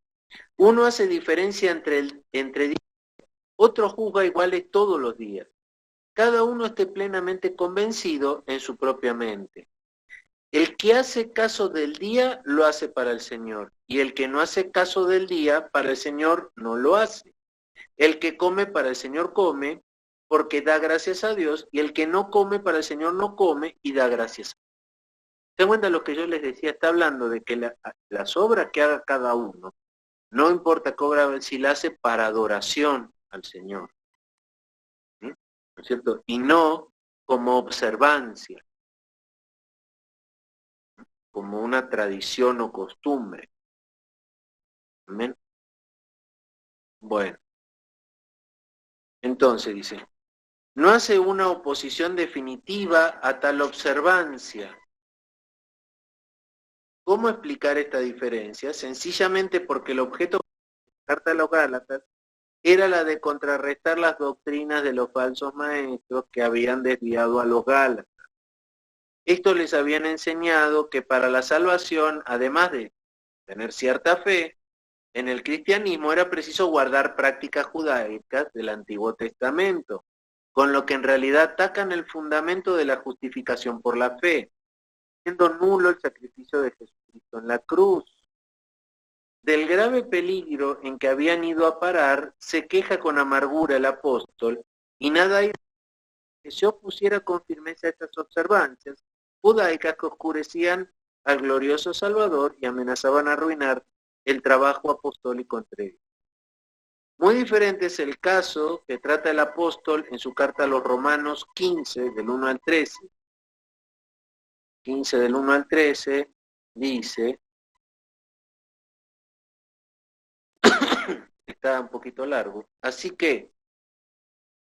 uno hace diferencia entre días, otro juzga iguales todos los días. Cada uno esté plenamente convencido en su propia mente. El que hace caso del día, lo hace para el Señor, y el que no hace caso del día, para el Señor no lo hace. El que come, para el Señor come, porque da gracias a Dios, y el que no come, para el Señor no come, y da gracias a Dios. ¿Se dan cuenta lo que yo les decía? Está hablando de que las obras que haga cada uno, no importa qué obra, si la hace para adoración al Señor, ¿sí? ¿No es cierto? Y no como observancia, como una tradición o costumbre. ¿Amén? Bueno, entonces dice, no hace una oposición definitiva a tal observancia. ¿Cómo explicar esta diferencia? Sencillamente porque el objeto de la carta de los Gálatas era la de contrarrestar las doctrinas de los falsos maestros que habían desviado a los Gálatas. Estos les habían enseñado que para la salvación, además de tener cierta fe, en el cristianismo era preciso guardar prácticas judaicas del Antiguo Testamento, con lo que en realidad atacan el fundamento de la justificación por la fe. siendo nulo el sacrificio de Jesucristo en la cruz. Del grave peligro en que habían ido a parar, se queja con amargura el apóstol, y nada hay que se opusiera con firmeza a estas observancias judaicas que oscurecían al glorioso Salvador y amenazaban arruinar el trabajo apostólico entre ellos. Muy diferente es el caso que trata el apóstol en su carta a los Romanos 15, del 1 al 13. 15 del 1 al 13 dice, está un poquito largo, así que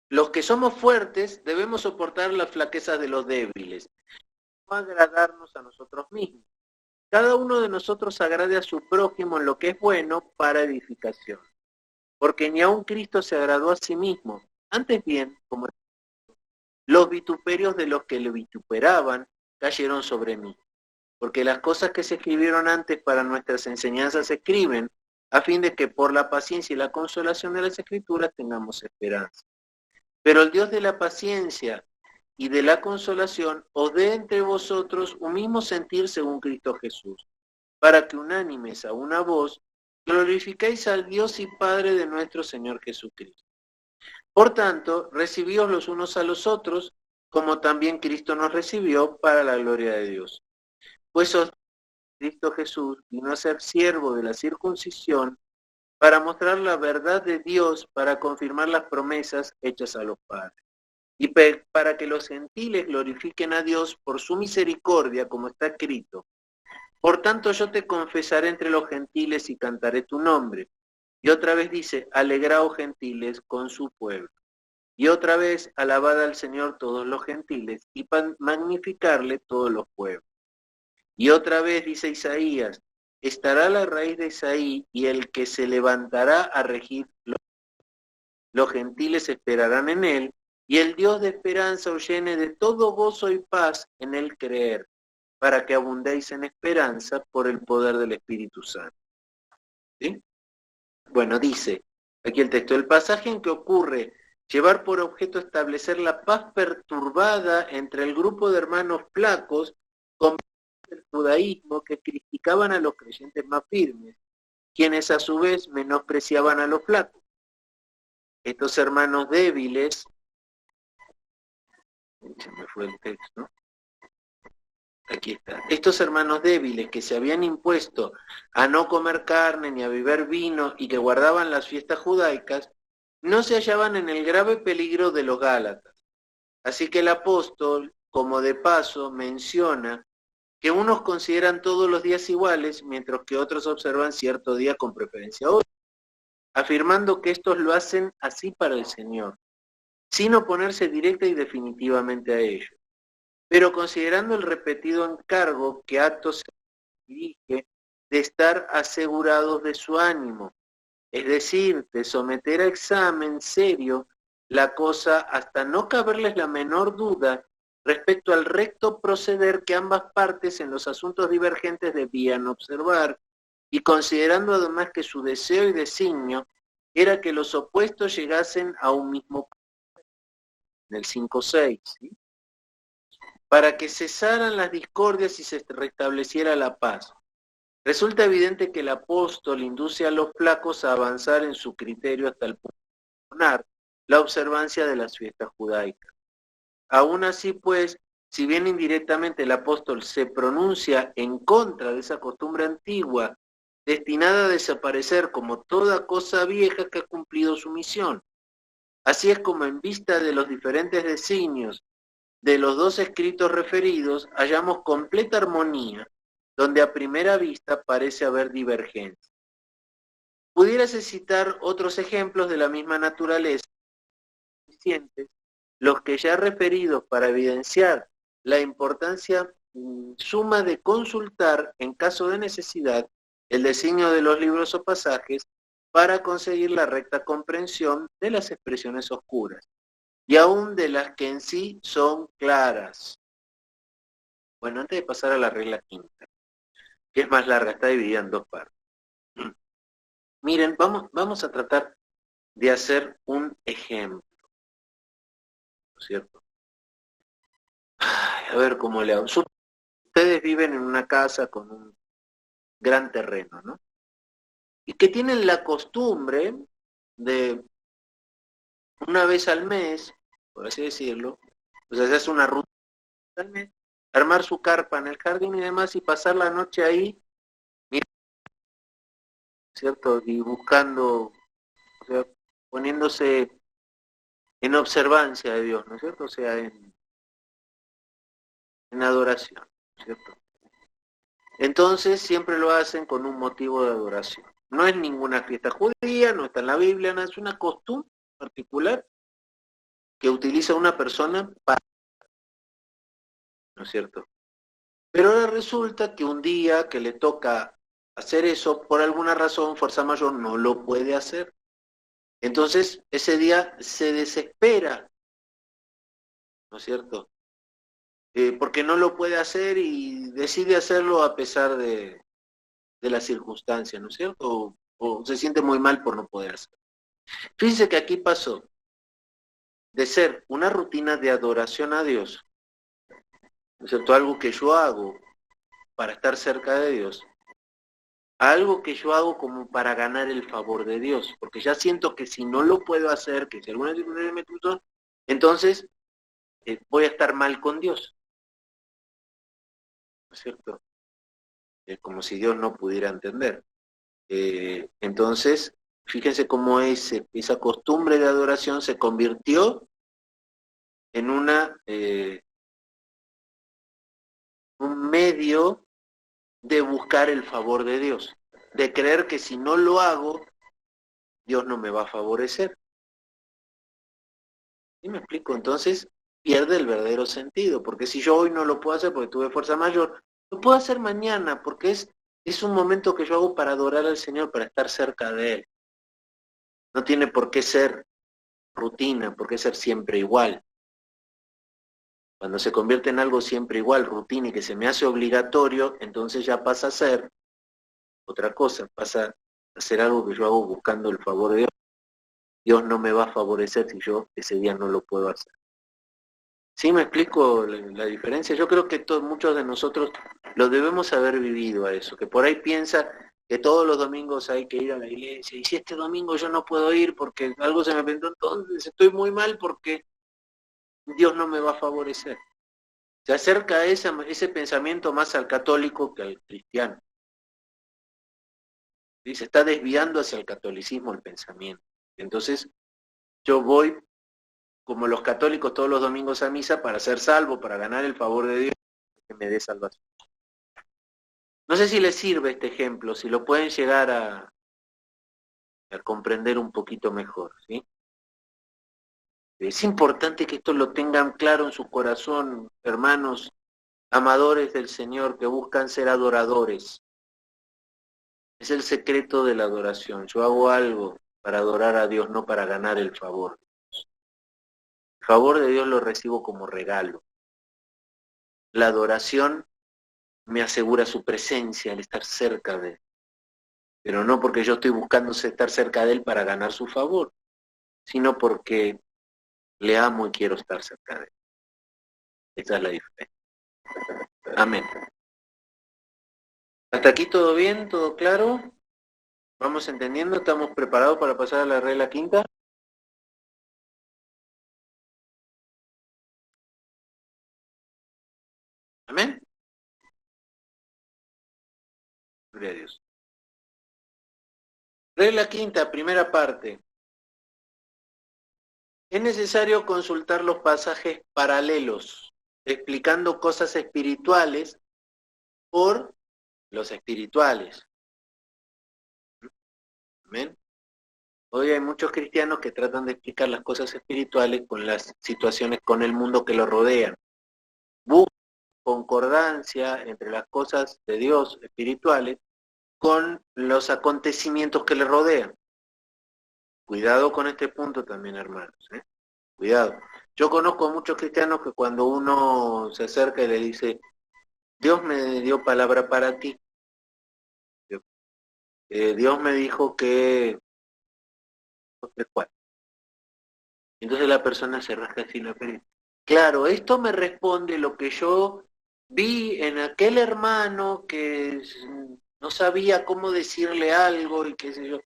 los que somos fuertes debemos soportar las flaquezas de los débiles, no agradarnos a nosotros mismos. Cada uno de nosotros agrade a su prójimo en lo que es bueno para edificación, porque ni aun Cristo se agradó a sí mismo. Antes bien, como los vituperios de los que le vituperaban cayeron sobre mí, porque las cosas que se escribieron antes para nuestras enseñanzas se escriben, a fin de que por la paciencia y la consolación de las Escrituras tengamos esperanza. Pero el Dios de la paciencia y de la consolación os dé entre vosotros un mismo sentir según Cristo Jesús, para que unánimes a una voz glorificáis al Dios y Padre de nuestro Señor Jesucristo. Por tanto, recibíos los unos a los otros, como también Cristo nos recibió para la gloria de Dios. Pues Cristo Jesús vino a ser siervo de la circuncisión para mostrar la verdad de Dios, para confirmar las promesas hechas a los padres, y para que los gentiles glorifiquen a Dios por su misericordia, como está escrito. Por tanto yo te confesaré entre los gentiles y cantaré tu nombre. Y otra vez dice, alegraos gentiles con su pueblo. Y otra vez, alabad al Señor todos los gentiles y magnificarle todos los pueblos. Y otra vez dice Isaías, estará la raíz de Isaí y el que se levantará a regir. Los gentiles esperarán en él y el Dios de esperanza os llene de todo gozo y paz en el creer, para que abundéis en esperanza por el poder del Espíritu Santo. ¿Sí? Bueno, dice aquí el texto, el pasaje en que ocurre llevar por objeto establecer la paz perturbada entre el grupo de hermanos flacos con el judaísmo que criticaban a los creyentes más firmes, quienes a su vez menospreciaban a los flacos. Estos hermanos débiles, se me fue el texto, aquí está, estos hermanos débiles que se habían impuesto a no comer carne ni a beber vino y que guardaban las fiestas judaicas, no se hallaban en el grave peligro de los Gálatas. Así que el apóstol, como de paso, menciona que unos consideran todos los días iguales, mientras que otros observan cierto día con preferencia a otro, afirmando que estos lo hacen así para el Señor, sin oponerse directa y definitivamente a ellos, pero considerando el repetido encargo que Actos se dirige de estar asegurados de su ánimo, es decir, de someter a examen serio la cosa hasta no caberles la menor duda respecto al recto proceder que ambas partes en los asuntos divergentes debían observar, y considerando además que su deseo y designio era que los opuestos llegasen a un mismo punto, en el 5.6, ¿sí? Para que cesaran las discordias y se restableciera la paz. Resulta evidente que el apóstol induce a los flacos a avanzar en su criterio hasta el punto de abandonar la observancia de las fiestas judaicas. Aún así, pues, si bien indirectamente el apóstol se pronuncia en contra de esa costumbre antigua, destinada a desaparecer como toda cosa vieja que ha cumplido su misión. Así es como en vista de los diferentes designios de los dos escritos referidos, hallamos completa armonía, donde a primera vista parece haber divergencia. Pudiérase citar otros ejemplos de la misma naturaleza, suficientes, los que ya referidos para evidenciar la importancia suma de consultar, en caso de necesidad, el designio de los libros o pasajes para conseguir la recta comprensión de las expresiones oscuras, y aún de las que en sí son claras. Bueno, antes de pasar a la regla quinta, que es más larga, está dividida en dos partes. Miren, vamos a tratar de hacer un ejemplo, ¿no es cierto? Ay, a ver cómo le hago. ustedes viven en una casa con un gran terreno, ¿no? Y que tienen la costumbre de una vez al mes, por así decirlo, o sea, se hace una ruta al mes, armar su carpa en el jardín y demás y pasar la noche ahí, ¿cierto? Y buscando, o sea, poniéndose en observancia de Dios, ¿no es cierto? O sea, en adoración, ¿no es cierto? Entonces siempre lo hacen con un motivo de adoración. No es ninguna fiesta judía, no está en la Biblia, no es una costumbre particular que utiliza una persona para, ¿no es cierto? Pero ahora resulta que un día que le toca hacer eso, por alguna razón, fuerza mayor, no lo puede hacer. Entonces, ese día se desespera, ¿no es cierto? Porque no lo puede hacer y decide hacerlo a pesar de las circunstancias, ¿no es cierto? O se siente muy mal por no poder hacerlo. Fíjense que aquí pasó de ser una rutina de adoración a Dios, ¿no es cierto? Algo que yo hago para estar cerca de Dios, a algo que yo hago como para ganar el favor de Dios, porque ya siento que si no lo puedo hacer, que si alguna circunstancia me cruzó, entonces voy a estar mal con Dios, ¿no es cierto? Como si Dios no pudiera entender. Entonces, fíjense cómo esa costumbre de adoración se convirtió en un medio de buscar el favor de Dios, de creer que si no lo hago, Dios no me va a favorecer. ¿Sí me explico? Entonces pierde el verdadero sentido, porque si yo hoy no lo puedo hacer porque tuve fuerza mayor, lo puedo hacer mañana, porque es un momento que yo hago para adorar al Señor, para estar cerca de Él. No tiene por qué ser rutina, por qué ser siempre igual. Cuando se convierte en algo siempre igual, rutina, y que se me hace obligatorio, entonces ya pasa a ser otra cosa, pasa a ser algo que yo hago buscando el favor de Dios. Dios no me va a favorecer si yo ese día no lo puedo hacer. ¿Sí me explico la diferencia? Yo creo que muchos de nosotros lo debemos haber vivido a eso, que por ahí piensa que todos los domingos hay que ir a la iglesia, y si este domingo yo no puedo ir porque algo se me pintó, entonces estoy muy mal porque Dios no me va a favorecer. Se acerca a ese pensamiento más al católico que al cristiano. ¿Sí? Se está desviando hacia el catolicismo el pensamiento. Entonces yo voy como los católicos todos los domingos a misa para ser salvo, para ganar el favor de Dios, que me dé salvación. No sé si les sirve este ejemplo, si lo pueden llegar a comprender un poquito mejor, ¿sí? Es importante que esto lo tengan claro en su corazón, hermanos, amadores del Señor, que buscan ser adoradores. Es el secreto de la adoración. Yo hago algo para adorar a Dios, no para ganar el favor. El favor de Dios lo recibo como regalo. La adoración me asegura su presencia, el estar cerca de Él. Pero no porque yo estoy buscando estar cerca de Él para ganar su favor, sino porque le amo y quiero estar cerca de Él. Esa es la diferencia. Amén. ¿Hasta aquí todo bien? ¿Todo claro? ¿Vamos entendiendo? ¿Estamos preparados para pasar a la regla quinta? Amén. Gloria a Dios. Regla quinta, primera parte. Es necesario consultar los pasajes paralelos, explicando cosas espirituales por los espirituales. Amén. Hoy hay muchos cristianos que tratan de explicar las cosas espirituales con las situaciones, con el mundo que los rodea. Buscan concordancia entre las cosas de Dios espirituales con los acontecimientos que le rodean. Cuidado con este punto también, hermanos. Cuidado. Yo conozco muchos cristianos que cuando uno se acerca y le dice, Dios me dio palabra para ti, Dios me dijo que... ¿Cuál? Entonces la persona se rasca así la perilla. Claro, esto me responde lo que yo vi en aquel hermano que no sabía cómo decirle algo y qué sé yo.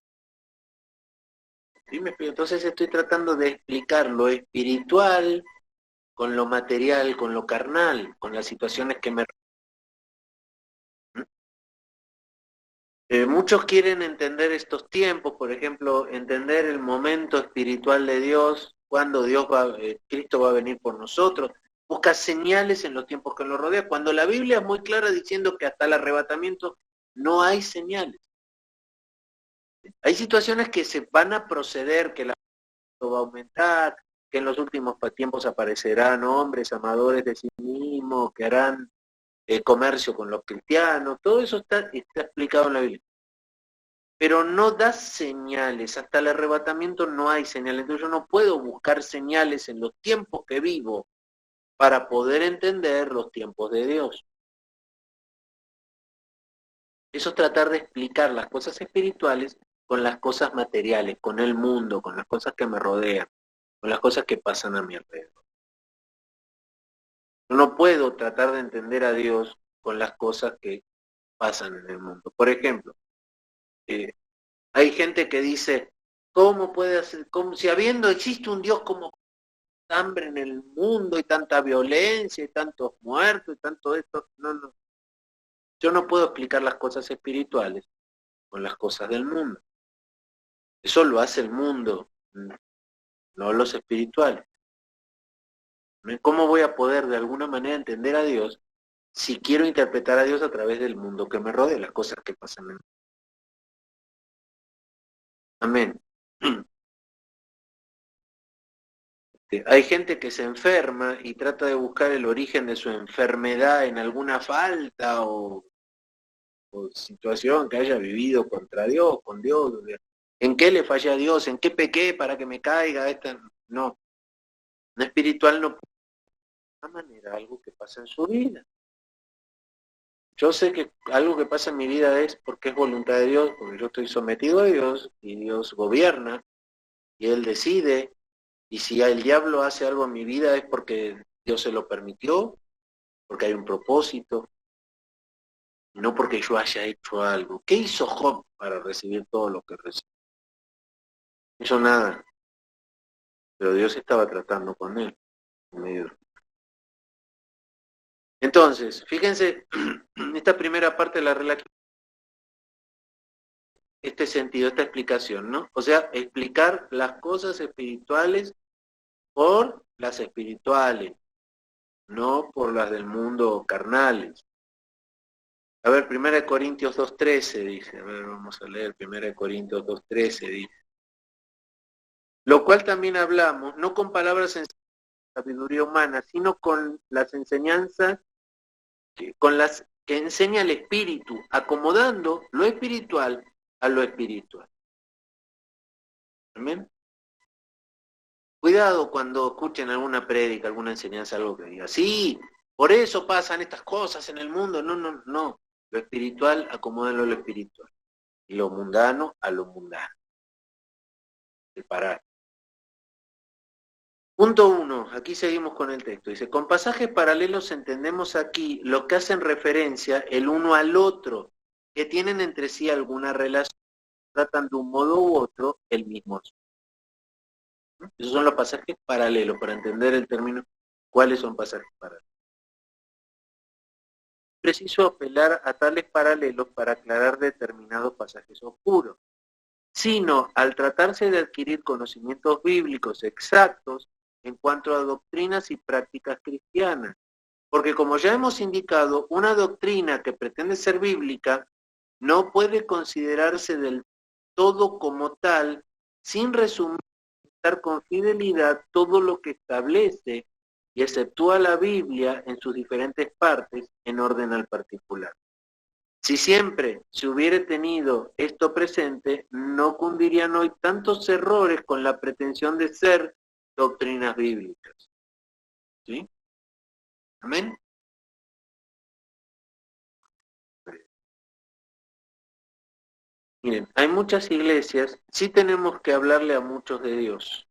¿Sí me explico? Entonces estoy tratando de explicar lo espiritual con lo material, con lo carnal, con las situaciones que me... muchos quieren entender estos tiempos, por ejemplo, entender el momento espiritual de Dios, cuando Cristo va a venir por nosotros, busca señales en los tiempos que nos rodean, cuando la Biblia es muy clara diciendo que hasta el arrebatamiento no hay señales. Hay situaciones que se van a proceder, que la va a aumentar, que en los últimos tiempos aparecerán hombres amadores de sí mismos, que harán comercio con los cristianos, todo eso está explicado en la Biblia. Pero no da señales, hasta el arrebatamiento no hay señales, entonces yo no puedo buscar señales en los tiempos que vivo para poder entender los tiempos de Dios. Eso es tratar de explicar las cosas espirituales con las cosas materiales, con el mundo, con las cosas que me rodean, con las cosas que pasan a mi alrededor. Yo no puedo tratar de entender a Dios con las cosas que pasan en el mundo. Por ejemplo, hay gente que dice, ¿cómo puede hacer, si habiendo existe un Dios como hambre en el mundo y tanta violencia y tantos muertos y tanto esto? No, no. Yo no puedo explicar las cosas espirituales con las cosas del mundo. Eso lo hace el mundo, no los espirituales. ¿Cómo voy a poder de alguna manera entender a Dios si quiero interpretar a Dios a través del mundo que me rodea, las cosas que pasan en el mundo? Amén. Hay gente que se enferma y trata de buscar el origen de su enfermedad en alguna falta o situación que haya vivido contra Dios, con Dios. ¿En qué le fallé a Dios? ¿En qué pequé para que me caiga esta? No, no espiritual no puede de alguna manera algo que pasa en su vida. Yo sé que algo que pasa en mi vida es porque es voluntad de Dios, porque yo estoy sometido a Dios y Dios gobierna y Él decide. Y si el diablo hace algo en mi vida es porque Dios se lo permitió, porque hay un propósito, no porque yo haya hecho algo. ¿Qué hizo Job para recibir todo lo que recibió? No hizo nada, pero Dios estaba tratando con él. Entonces, fíjense, esta primera parte de la relación, este sentido, esta explicación, ¿no? O sea, explicar las cosas espirituales por las espirituales, no por las del mundo carnales. A ver, 1 Corintios 2.13 dice, a ver, vamos a leer 1 Corintios 2.13 dice, lo cual también hablamos, no con palabras en sabiduría humana, sino con las enseñanzas, con las que enseña el Espíritu, acomodando lo espiritual a lo espiritual. ¿Amén? Cuidado cuando escuchen alguna prédica, alguna enseñanza, algo que diga, sí, por eso pasan estas cosas en el mundo. No, no, no. Lo espiritual, acomódalo a lo espiritual. Y lo mundano a lo mundano. Separar. Punto 1, aquí seguimos con el texto. Dice, con pasajes paralelos entendemos aquí lo que hacen referencia el uno al otro, que tienen entre sí alguna relación, tratan de un modo u otro el mismo asunto. Esos son los pasajes paralelos, para entender el término, ¿cuáles son pasajes paralelos? Preciso apelar a tales paralelos para aclarar determinados pasajes oscuros, sino al tratarse de adquirir conocimientos bíblicos exactos en cuanto a doctrinas y prácticas cristianas. Porque como ya hemos indicado, una doctrina que pretende ser bíblica no puede considerarse del todo como tal sin resumir con fidelidad todo lo que establece y exceptúa la Biblia en sus diferentes partes en orden al particular. Si siempre se hubiera tenido esto presente, no cundirían hoy tantos errores con la pretensión de ser doctrinas bíblicas. ¿Sí? ¿Amén? Miren, hay muchas iglesias, sí tenemos que hablarle a muchos de Dios.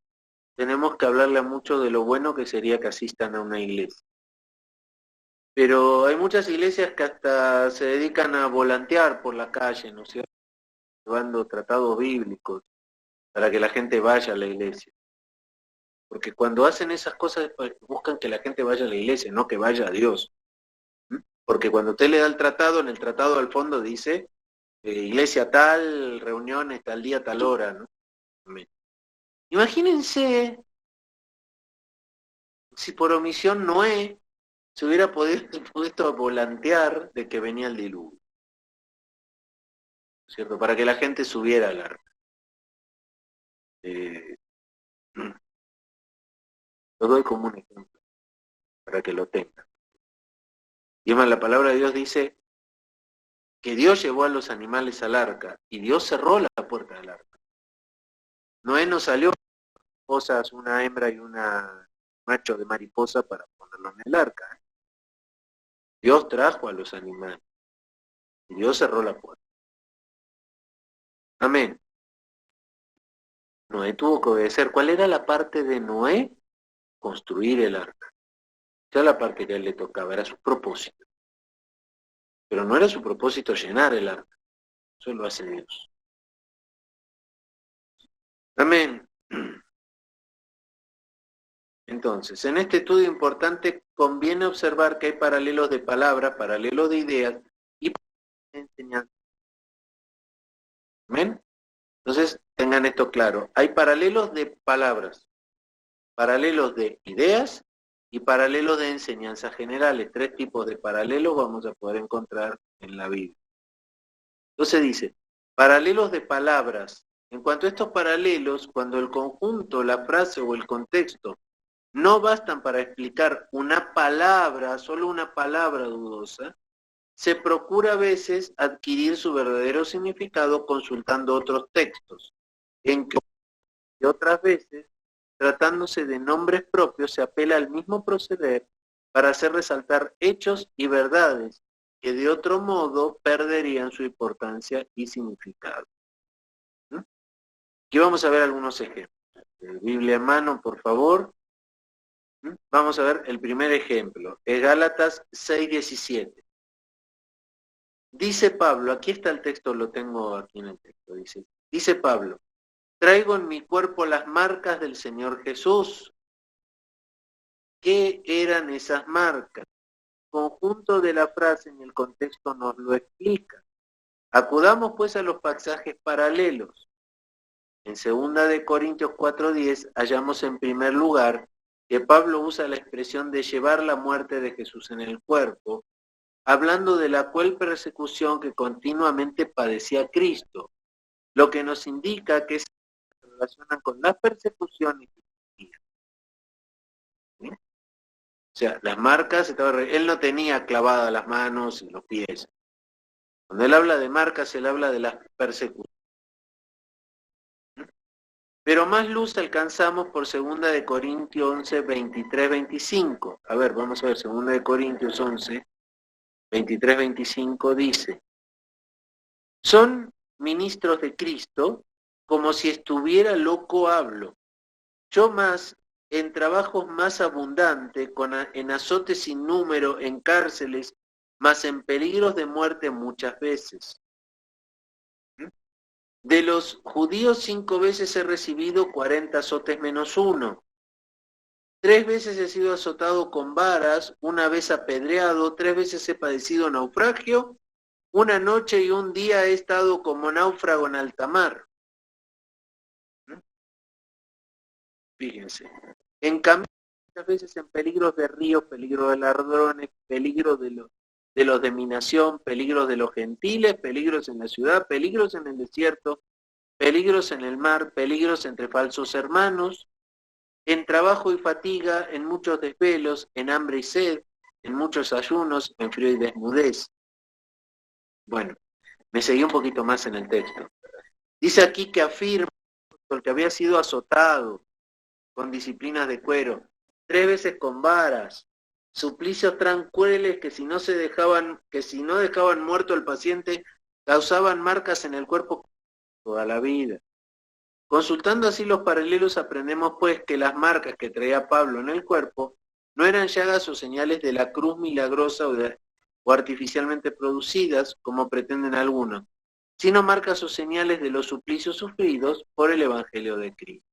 Tenemos que hablarle a muchos de lo bueno que sería que asistan a una iglesia. Pero hay muchas iglesias que hasta se dedican a volantear por la calle, ¿no es cierto? Llevando tratados bíblicos para que la gente vaya a la iglesia. Porque cuando hacen esas cosas buscan que la gente vaya a la iglesia, no que vaya a Dios. ¿Mm? Porque cuando usted le da el tratado, en el tratado al fondo dice, iglesia tal, reuniones tal día, tal hora, ¿no? Amén. Imagínense si por omisión Noé se hubiera puesto a volantear de que venía el diluvio, ¿cierto? Para que la gente subiera al arca. Lo doy como un ejemplo, para que lo tengan. Y además la palabra de Dios dice que Dios llevó a los animales al arca y Dios cerró la puerta del arca. Noé no salió cosas, una hembra y una macho de mariposa para ponerlo en el arca. Dios trajo a los animales y Dios cerró la puerta. Amén. Noé tuvo que obedecer. ¿Cuál era la parte de Noé? Construir el arca. Esa era la parte que a él le tocaba, era su propósito. Pero no era su propósito llenar el arca. Eso lo hace Dios. Amén. Entonces, en este estudio importante conviene observar que hay paralelos de palabras, paralelos de ideas y de enseñanza. Amén. Entonces, tengan esto claro. Hay paralelos de palabras, paralelos de ideas y paralelos de enseñanzas generales. 3 tipos de paralelos vamos a poder encontrar en la Biblia. Entonces dice, paralelos de palabras. En cuanto a estos paralelos, cuando el conjunto, la frase o el contexto no bastan para explicar una palabra, solo una palabra dudosa, se procura a veces adquirir su verdadero significado consultando otros textos, en que otras veces, tratándose de nombres propios, se apela al mismo proceder para hacer resaltar hechos y verdades que de otro modo perderían su importancia y significado. ¿Mm? Aquí vamos a ver algunos ejemplos. Biblia en mano, por favor. Vamos a ver el primer ejemplo, Gálatas 6:17. Dice Pablo, aquí está el texto, lo tengo aquí en el texto, dice Pablo, traigo en mi cuerpo las marcas del Señor Jesús. ¿Qué eran esas marcas? El conjunto de la frase en el contexto nos lo explica. Acudamos pues a los pasajes paralelos. En 2 de Corintios 4:10 hallamos en primer lugar que Pablo usa la expresión de llevar la muerte de Jesús en el cuerpo, hablando de la cruel persecución que continuamente padecía Cristo, lo que nos indica que se relacionan con las persecuciones. ¿Sí? O sea, las marcas, él no tenía clavadas las manos y los pies. Cuando él habla de marcas, él habla de las persecuciones. Pero más luz alcanzamos por 2 de Corintios 11, 23, 25. A ver, vamos a ver, 2 de Corintios 11, 23, 25 dice, son ministros de Cristo, como si estuviera loco hablo. Yo más, en trabajos más abundantes, en azotes sin número, en cárceles, más en peligros de muerte muchas veces. De los judíos 5 veces he recibido 40 azotes menos 1. 3 veces he sido azotado con varas, 1 vez apedreado, 3 veces he padecido naufragio, 1 noche y 1 día he estado como náufrago en alta mar. Fíjense. En cambio, muchas veces en peligros de ríos, peligro de ladrones, peligro de los de mi nación, peligros de los gentiles, peligros en la ciudad, peligros en el desierto, peligros en el mar, peligros entre falsos hermanos, en trabajo y fatiga, en muchos desvelos, en hambre y sed, en muchos ayunos, en frío y desnudez. Bueno, me seguí un poquito más en el texto. Dice aquí que afirma que había sido azotado con disciplinas de cuero, 3 veces con varas, suplicios tan crueles que si no dejaban muerto al paciente, causaban marcas en el cuerpo toda la vida. Consultando así los paralelos, aprendemos pues que las marcas que traía Pablo en el cuerpo No eran llagas o señales de la cruz milagrosa o artificialmente producidas, como pretenden algunos, sino marcas o señales de los suplicios sufridos por el Evangelio de Cristo.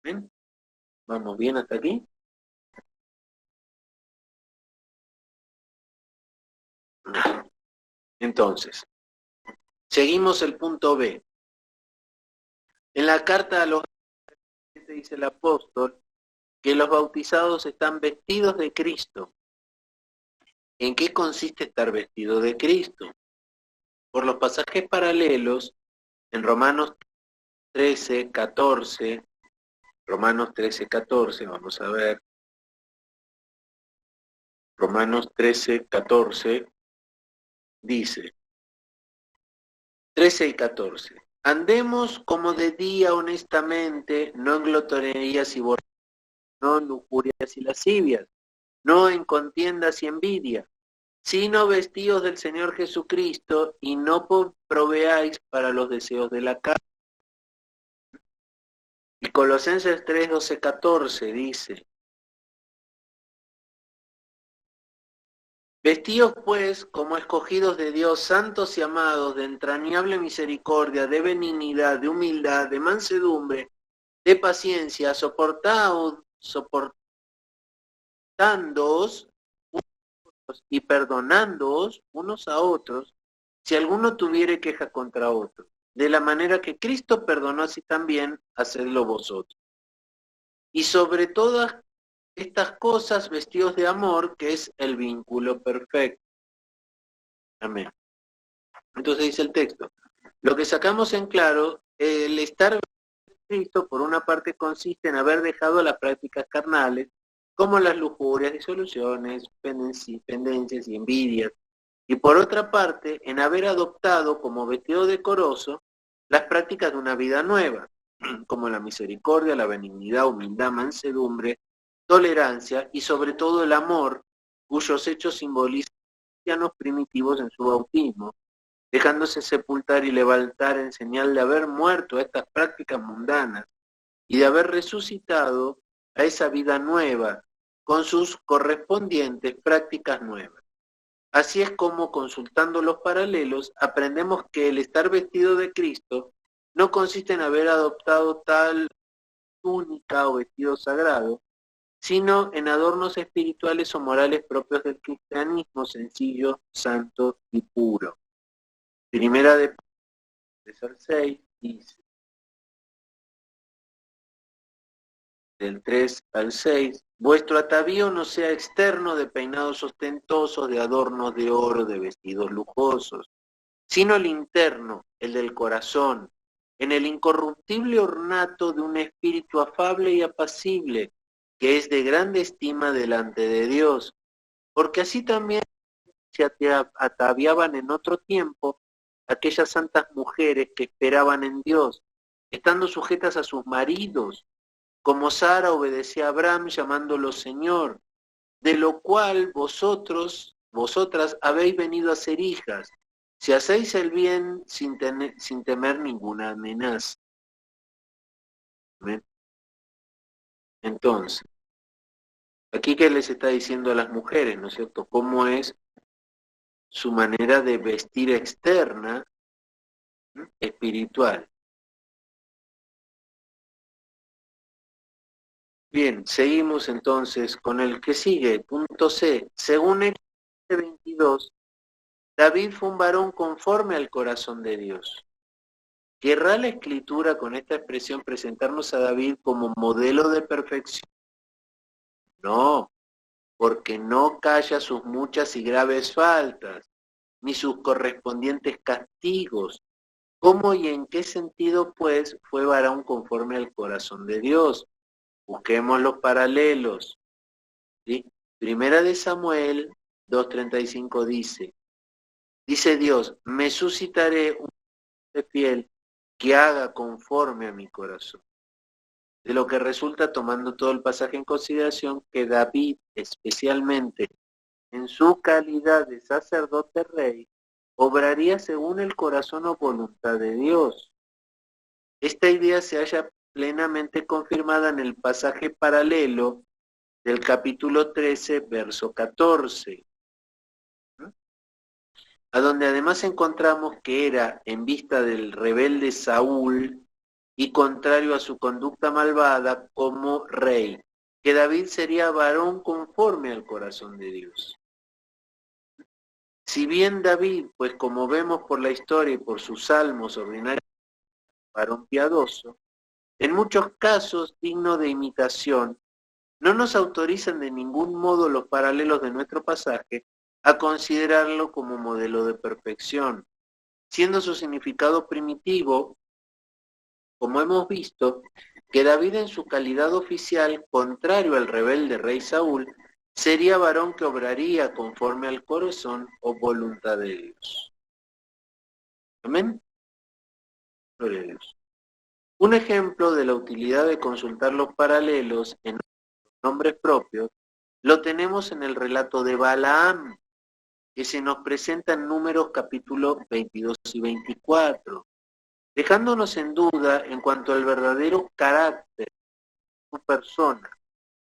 ¿Ven? ¿Vamos bien hasta aquí? Entonces, seguimos el punto B. En la carta a los dice el apóstol que los bautizados están vestidos de Cristo. ¿En qué consiste estar vestido de Cristo? Por los pasajes paralelos en Romanos 13, 14, vamos a ver, Romanos 13, 14, dice, 13 y 14, andemos como de día honestamente, no en glotonerías y borracheras, no en lujurias y lascivias, no en contiendas y envidia, sino vestidos del Señor Jesucristo y no proveáis para los deseos de la carne. Y Colosenses 3, 12, 14 dice, vestíos pues como escogidos de Dios, santos y amados, de entrañable misericordia, de benignidad, de humildad, de mansedumbre, de paciencia, soportándoos y perdonándoos unos a otros, si alguno tuviere queja contra otro. De la manera que Cristo perdonó, así también hacedlo vosotros. Y sobre todas estas cosas, vestidos de amor, que es el vínculo perfecto. Amén. Entonces dice el texto, lo que sacamos en claro, el estar en Cristo, por una parte, consiste en haber dejado las prácticas carnales, como las lujurias, disoluciones, pendencias y envidias, y por otra parte, en haber adoptado como vestido decoroso las prácticas de una vida nueva, como la misericordia, la benignidad, humildad, mansedumbre, tolerancia y sobre todo el amor, cuyos hechos simbolizan cristianos primitivos en su bautismo, dejándose sepultar y levantar en señal de haber muerto a estas prácticas mundanas y de haber resucitado a esa vida nueva con sus correspondientes prácticas nuevas. Así es como, consultando los paralelos, aprendemos que el estar vestido de Cristo no consiste en haber adoptado tal túnica o vestido sagrado, sino en adornos espirituales o morales propios del cristianismo sencillo, santo y puro. Primera de 6 dice, del 3 al 6, vuestro atavío no sea externo de peinados ostentosos, de adornos de oro, de vestidos lujosos, sino el interno, el del corazón, en el incorruptible ornato de un espíritu afable y apacible, que es de grande estima delante de Dios, porque así también se ataviaban en otro tiempo aquellas santas mujeres que esperaban en Dios, estando sujetas a sus maridos, como Sara obedecía a Abraham llamándolo Señor, de lo cual vosotras habéis venido a ser hijas, si hacéis el bien sin temer ninguna amenaza. ¿Ven? Entonces, aquí que les está diciendo a las mujeres, ¿no es cierto? ¿Cómo es su manera de vestir externa, espiritual? Bien, seguimos entonces con el que sigue, punto C. Según el 22, David fue un varón conforme al corazón de Dios. ¿Querrá la Escritura con esta expresión presentarnos a David como modelo de perfección? No, porque no calla sus muchas y graves faltas, ni sus correspondientes castigos. ¿Cómo y en qué sentido, pues, fue varón conforme al corazón de Dios? Busquemos los paralelos. ¿Sí? Primera de Samuel 2:35 dice Dios, me suscitaré un hombre fiel que haga conforme a mi corazón. De lo que resulta, tomando todo el pasaje en consideración, que David, especialmente en su calidad de sacerdote rey, obraría según el corazón o voluntad de Dios. Esta idea se halla plenamente confirmada en el pasaje paralelo del capítulo 13, verso 14, ¿no? A donde además encontramos que era en vista del rebelde Saúl y contrario a su conducta malvada como rey, que David sería varón conforme al corazón de Dios. Si bien David, pues como vemos por la historia y por sus salmos ordinarios, varón piadoso, en muchos casos digno de imitación, no nos autorizan de ningún modo los paralelos de nuestro pasaje a considerarlo como modelo de perfección, siendo su significado primitivo, como hemos visto, que David en su calidad oficial, contrario al rebelde rey Saúl, sería varón que obraría conforme al corazón o voluntad de Dios. Amén. Gloria a Dios. Un ejemplo de la utilidad de consultar los paralelos en nombres propios lo tenemos en el relato de Balaam, que se nos presenta en Números capítulos 22 y 24, dejándonos en duda en cuanto al verdadero carácter de su persona.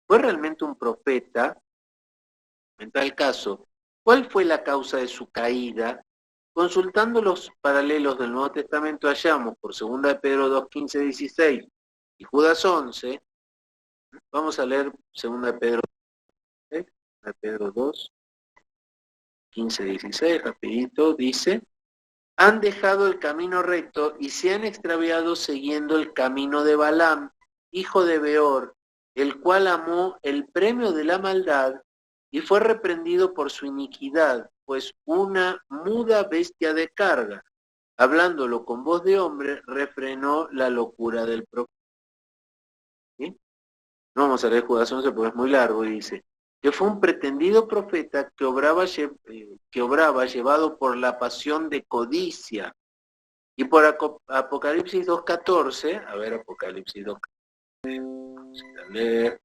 ¿Fue realmente un profeta? En tal caso, ¿cuál fue la causa de su caída? Consultando los paralelos del Nuevo Testamento hallamos por 2 de Pedro 2, 15, 16 y Judas 11, vamos a leer 2 de Pedro, 2, 15, 16, rapidito, dice: han dejado el camino recto y se han extraviado siguiendo el camino de Balaam, hijo de Beor, el cual amó el premio de la maldad y fue reprendido por su iniquidad, pues una muda bestia de carga, hablándolo con voz de hombre, refrenó la locura del profeta. ¿Sí? No vamos a leer Judas 11 porque es muy largo, y dice que fue un pretendido profeta que obraba llevado por la pasión de codicia. Y por Apocalipsis 2.14, a ver, Apocalipsis 2.14, vamos a leer.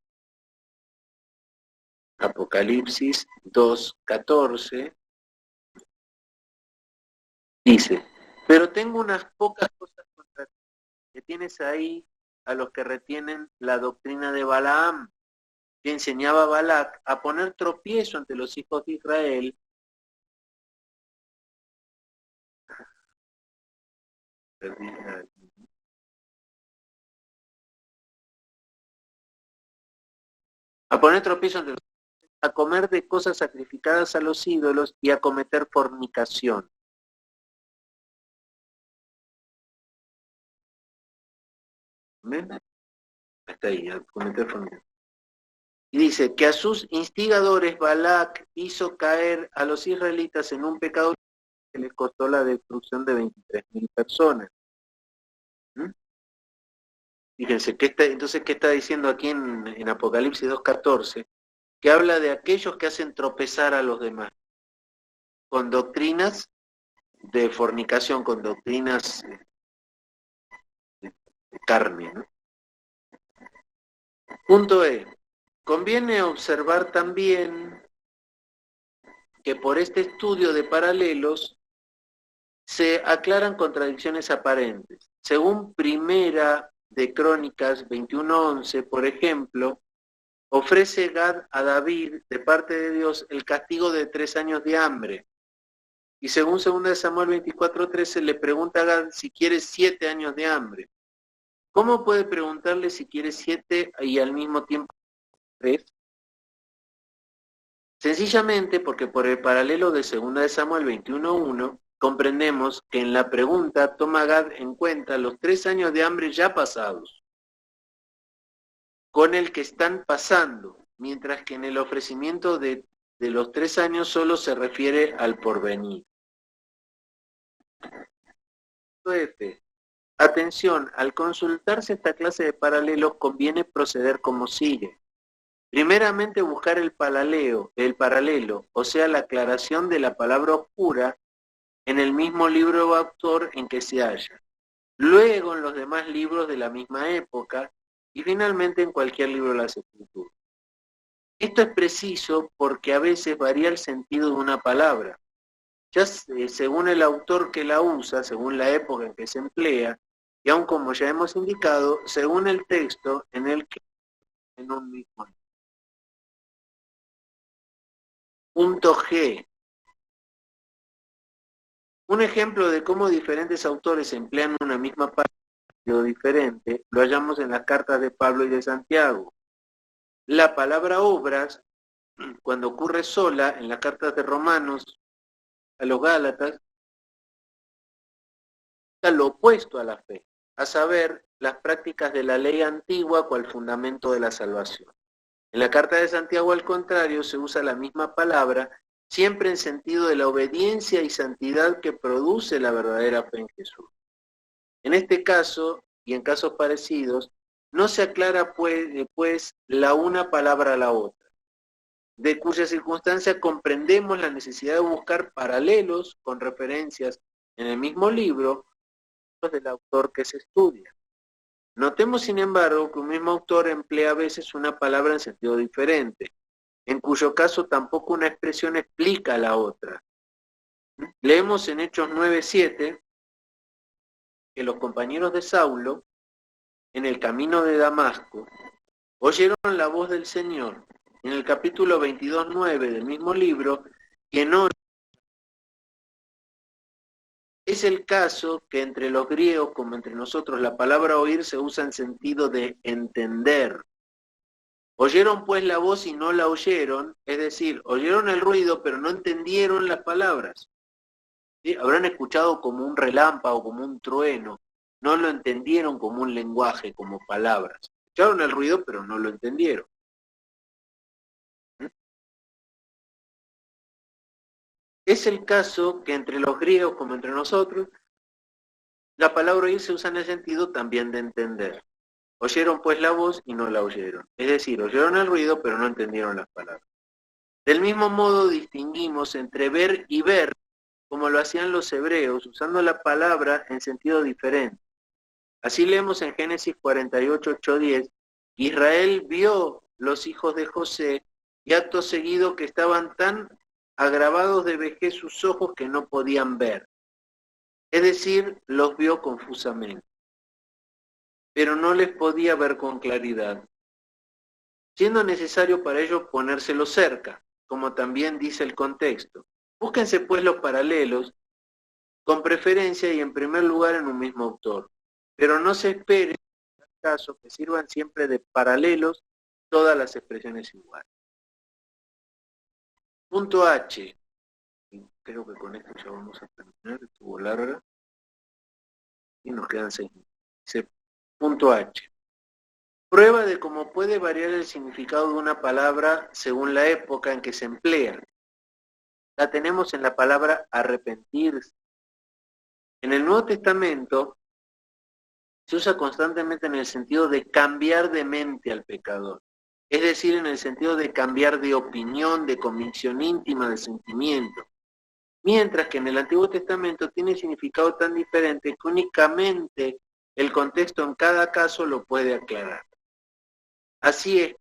Apocalipsis 2.14, dice: pero tengo unas pocas cosas contra ti, que tienes ahí a los que retienen la doctrina de Balaam, que enseñaba a Balac a poner tropiezo ante los hijos de Israel, a poner tropiezo ante los, a comer de cosas sacrificadas a los ídolos y a cometer fornicación. ¿Ven? Hasta ahí, a cometer fornicación. Y dice que a sus instigadores Balac hizo caer a los israelitas en un pecado que les costó la destrucción de 23.000 personas. ¿Mm? Fíjense, entonces, ¿qué está diciendo aquí en Apocalipsis 2.14? Que habla de aquellos que hacen tropezar a los demás con doctrinas de fornicación, con doctrinas de carne, ¿no? Punto E. Conviene observar también que por este estudio de paralelos se aclaran contradicciones aparentes. Según Primera de Crónicas 21:11, por ejemplo, ofrece Gad a David, de parte de Dios, el castigo de 3 años de hambre. Y según 2 de Samuel 24:13, le pregunta a Gad si quiere 7 años de hambre. ¿Cómo puede preguntarle si quiere 7 y al mismo tiempo 3? Sencillamente porque por el paralelo de 2 de Samuel 21:1 comprendemos que en la pregunta toma Gad en cuenta los 3 años de hambre ya pasados, con el que están pasando, mientras que en el ofrecimiento de los 3 años solo se refiere al porvenir. F. Atención, al consultarse esta clase de paralelos conviene proceder como sigue. Primeramente buscar el paralelo, o sea, la aclaración de la palabra oscura en el mismo libro o autor en que se halla. Luego en los demás libros de la misma época y finalmente en cualquier libro de las Escrituras. Esto es preciso porque a veces varía el sentido de una palabra, ya según el autor que la usa, según la época en que se emplea, y aun como ya hemos indicado, según el texto en el que en un mismo libro. Punto G. Un ejemplo de cómo diferentes autores emplean una misma palabra diferente lo hallamos en las cartas de Pablo y de Santiago. La palabra obras, cuando ocurre sola en las cartas de Romanos a los Gálatas, está lo opuesto a la fe, a saber, las prácticas de la ley antigua cual fundamento de la salvación. En la carta de Santiago, al contrario, se usa la misma palabra, siempre en sentido de la obediencia y santidad que produce la verdadera fe en Jesús. En este caso, y en casos parecidos, no se aclara pues la una palabra a la otra, de cuya circunstancia comprendemos la necesidad de buscar paralelos con referencias en el mismo libro del autor que se estudia. Notemos, sin embargo, que un mismo autor emplea a veces una palabra en sentido diferente, en cuyo caso tampoco una expresión explica a la otra. Leemos en Hechos 9:7 que los compañeros de Saulo, en el camino de Damasco, oyeron la voz del Señor. En el capítulo 22:9 del mismo libro, quien oye. Es el caso que entre los griegos como entre nosotros la palabra oír se usa en sentido de entender. Oyeron pues la voz y no la oyeron, es decir, oyeron el ruido pero no entendieron las palabras. ¿Sí? Habrán escuchado como un relámpago, como un trueno, no lo entendieron como un lenguaje, como palabras. Escucharon el ruido pero no lo entendieron. Es el caso que entre los griegos como entre nosotros, la palabra oír se usa en el sentido también de entender. Oyeron pues la voz y no la oyeron. Es decir, oyeron el ruido pero no entendieron las palabras. Del mismo modo distinguimos entre ver y ver, como lo hacían los hebreos, usando la palabra en sentido diferente. Así leemos en Génesis 48, 8-10, Israel vio los hijos de José y acto seguido que estaban tan agravados de vejez sus ojos que no podían ver. Es decir, los vio confusamente, pero no les podía ver con claridad, siendo necesario para ello ponérselo cerca, como también dice el contexto. Búsquense pues los paralelos, con preferencia y en primer lugar en un mismo autor, pero no se espere en este caso que sirvan siempre de paralelos todas las expresiones iguales. Punto H. Creo que con esto ya vamos a terminar, estuvo larga. Y nos quedan 6 minutos. Dice, punto H. Prueba de cómo puede variar el significado de una palabra según la época en que se emplea. La tenemos en la palabra arrepentirse. En el Nuevo Testamento se usa constantemente en el sentido de cambiar de mente al pecador. Es decir, en el sentido de cambiar de opinión, de convicción íntima, de sentimiento. Mientras que en el Antiguo Testamento tiene significado tan diferente que únicamente el contexto en cada caso lo puede aclarar. Así es,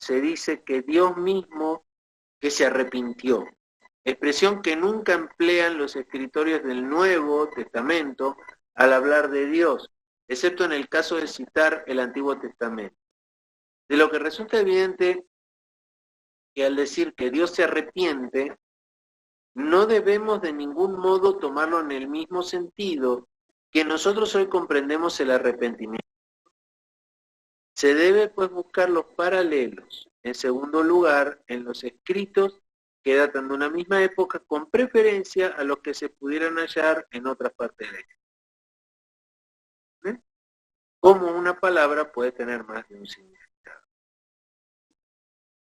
se dice que Dios mismo que se arrepintió, expresión que nunca emplean los escritorios del Nuevo Testamento al hablar de Dios, excepto en el caso de citar el Antiguo Testamento. De lo que resulta evidente que al decir que Dios se arrepiente, no debemos de ningún modo tomarlo en el mismo sentido que nosotros hoy comprendemos el arrepentimiento. Se debe pues buscar los paralelos, en segundo lugar, en los escritos que datan de una misma época, con preferencia a los que se pudieran hallar en otras partes de ella. ¿Ven? Cómo una palabra puede tener más de un significado.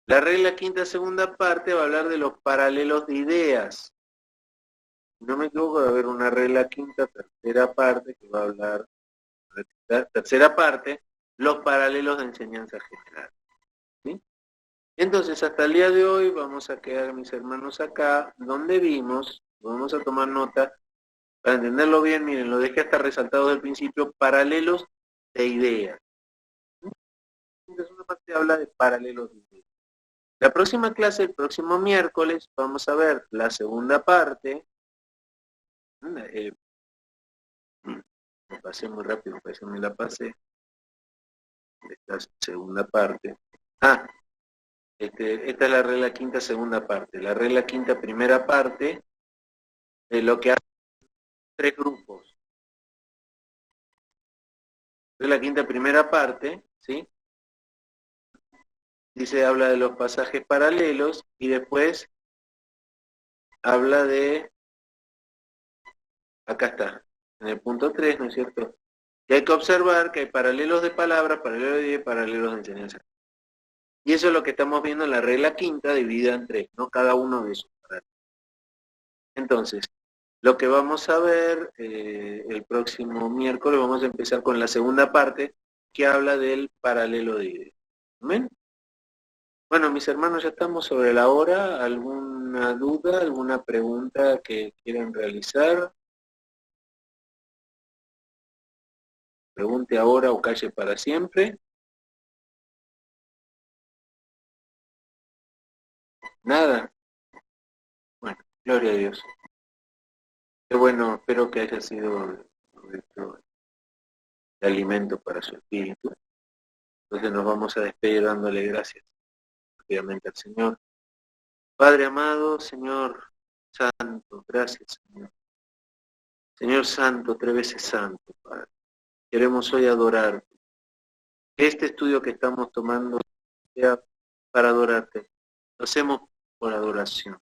La regla quinta segunda parte va a hablar de los paralelos de ideas. Si no me equivoco, va a haber una regla quinta tercera parte que va a hablar, tercera parte, los paralelos de enseñanza general. ¿Sí? Entonces, hasta el día de hoy vamos a quedar, mis hermanos, acá, donde vimos, vamos a tomar nota, para entenderlo bien, miren, lo dejé hasta resaltado del principio, paralelos de ideas. Entonces, una parte habla de paralelos de ideas. La próxima clase, el próximo miércoles, vamos a ver la segunda parte. Me pasé muy rápido, parece que me la pasé. Esta segunda parte. Esta es la regla quinta segunda parte. La regla quinta primera parte de lo que hace tres grupos. Regla quinta primera parte, ¿sí? Dice, habla de los pasajes paralelos y después habla de, acá está, en el punto 3, ¿no es cierto? Y hay que observar que hay paralelos de palabras, paralelos de ideas, paralelos de enseñanza. Y eso es lo que estamos viendo en la regla quinta dividida en tres, ¿no? Cada uno de esos paralelos. Entonces, lo que vamos a ver el próximo miércoles, vamos a empezar con la segunda parte que habla del paralelo de ideas. ¿Amén? Bueno, mis hermanos, ya estamos sobre la hora. ¿Alguna duda, alguna pregunta que quieran realizar? Pregunte ahora o calle para siempre. Nada. Bueno, gloria a Dios. Qué bueno, espero que haya sido de alimento para su espíritu. Entonces nos vamos a despedir dándole gracias, obviamente, al Señor. Padre amado, Señor Santo, gracias, Señor. Señor Santo, tres veces Santo, Padre. Queremos hoy adorarte. Que este estudio que estamos tomando sea para adorarte. Lo hacemos por adoración.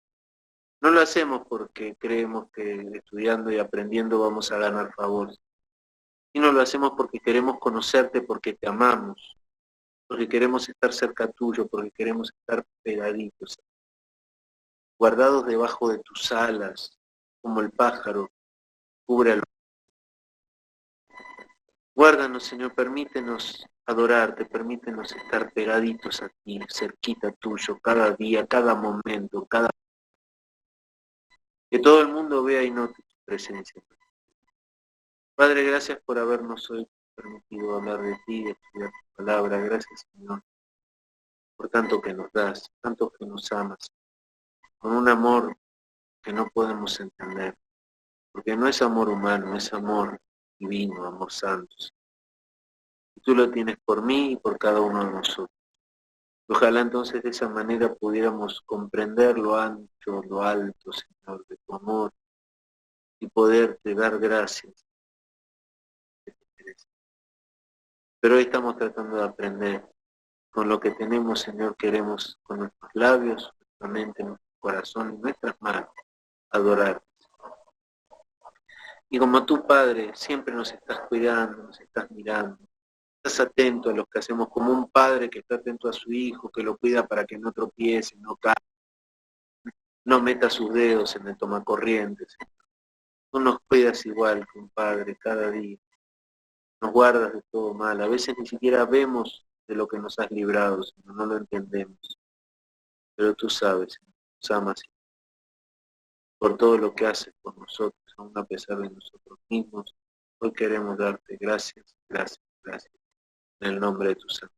No lo hacemos porque creemos que estudiando y aprendiendo vamos a ganar favor. Sino lo hacemos porque queremos conocerte, porque te amamos, porque queremos estar cerca tuyo, porque queremos estar pegaditos, guardados debajo de tus alas, como el pájaro cubre al... Guárdanos, Señor, permítenos adorarte, permítenos estar pegaditos a ti, cerquita tuyo, cada día, cada momento, cada... Que todo el mundo vea y note tu presencia. Padre, gracias por habernos hoy permitido hablar de ti, de estudiar tu palabra. Gracias, Señor, por tanto que nos das, tanto que nos amas, con un amor que no podemos entender, porque no es amor humano, es amor divino, amor santo. Y tú lo tienes por mí y por cada uno de nosotros. Ojalá entonces de esa manera pudiéramos comprender lo ancho, lo alto, Señor, de tu amor y poderte dar gracias. Pero hoy estamos tratando de aprender. Con lo que tenemos, Señor, queremos con nuestros labios, nuestra mente, nuestro corazón y nuestras manos adorar. Y como tú, Padre, siempre nos estás cuidando, nos estás mirando, estás atento a lo que hacemos, como un padre que está atento a su hijo, que lo cuida para que no tropiece, no caiga, no meta sus dedos en el tomacorrientes. Tú nos cuidas igual que un padre cada día, nos guardas de todo mal. A veces ni siquiera vemos de lo que nos has librado, Señor, no lo entendemos. Pero tú sabes, nos amas por todo lo que haces por nosotros, aún a pesar de nosotros mismos. Hoy queremos darte gracias, gracias, gracias, en el nombre de tu Santo.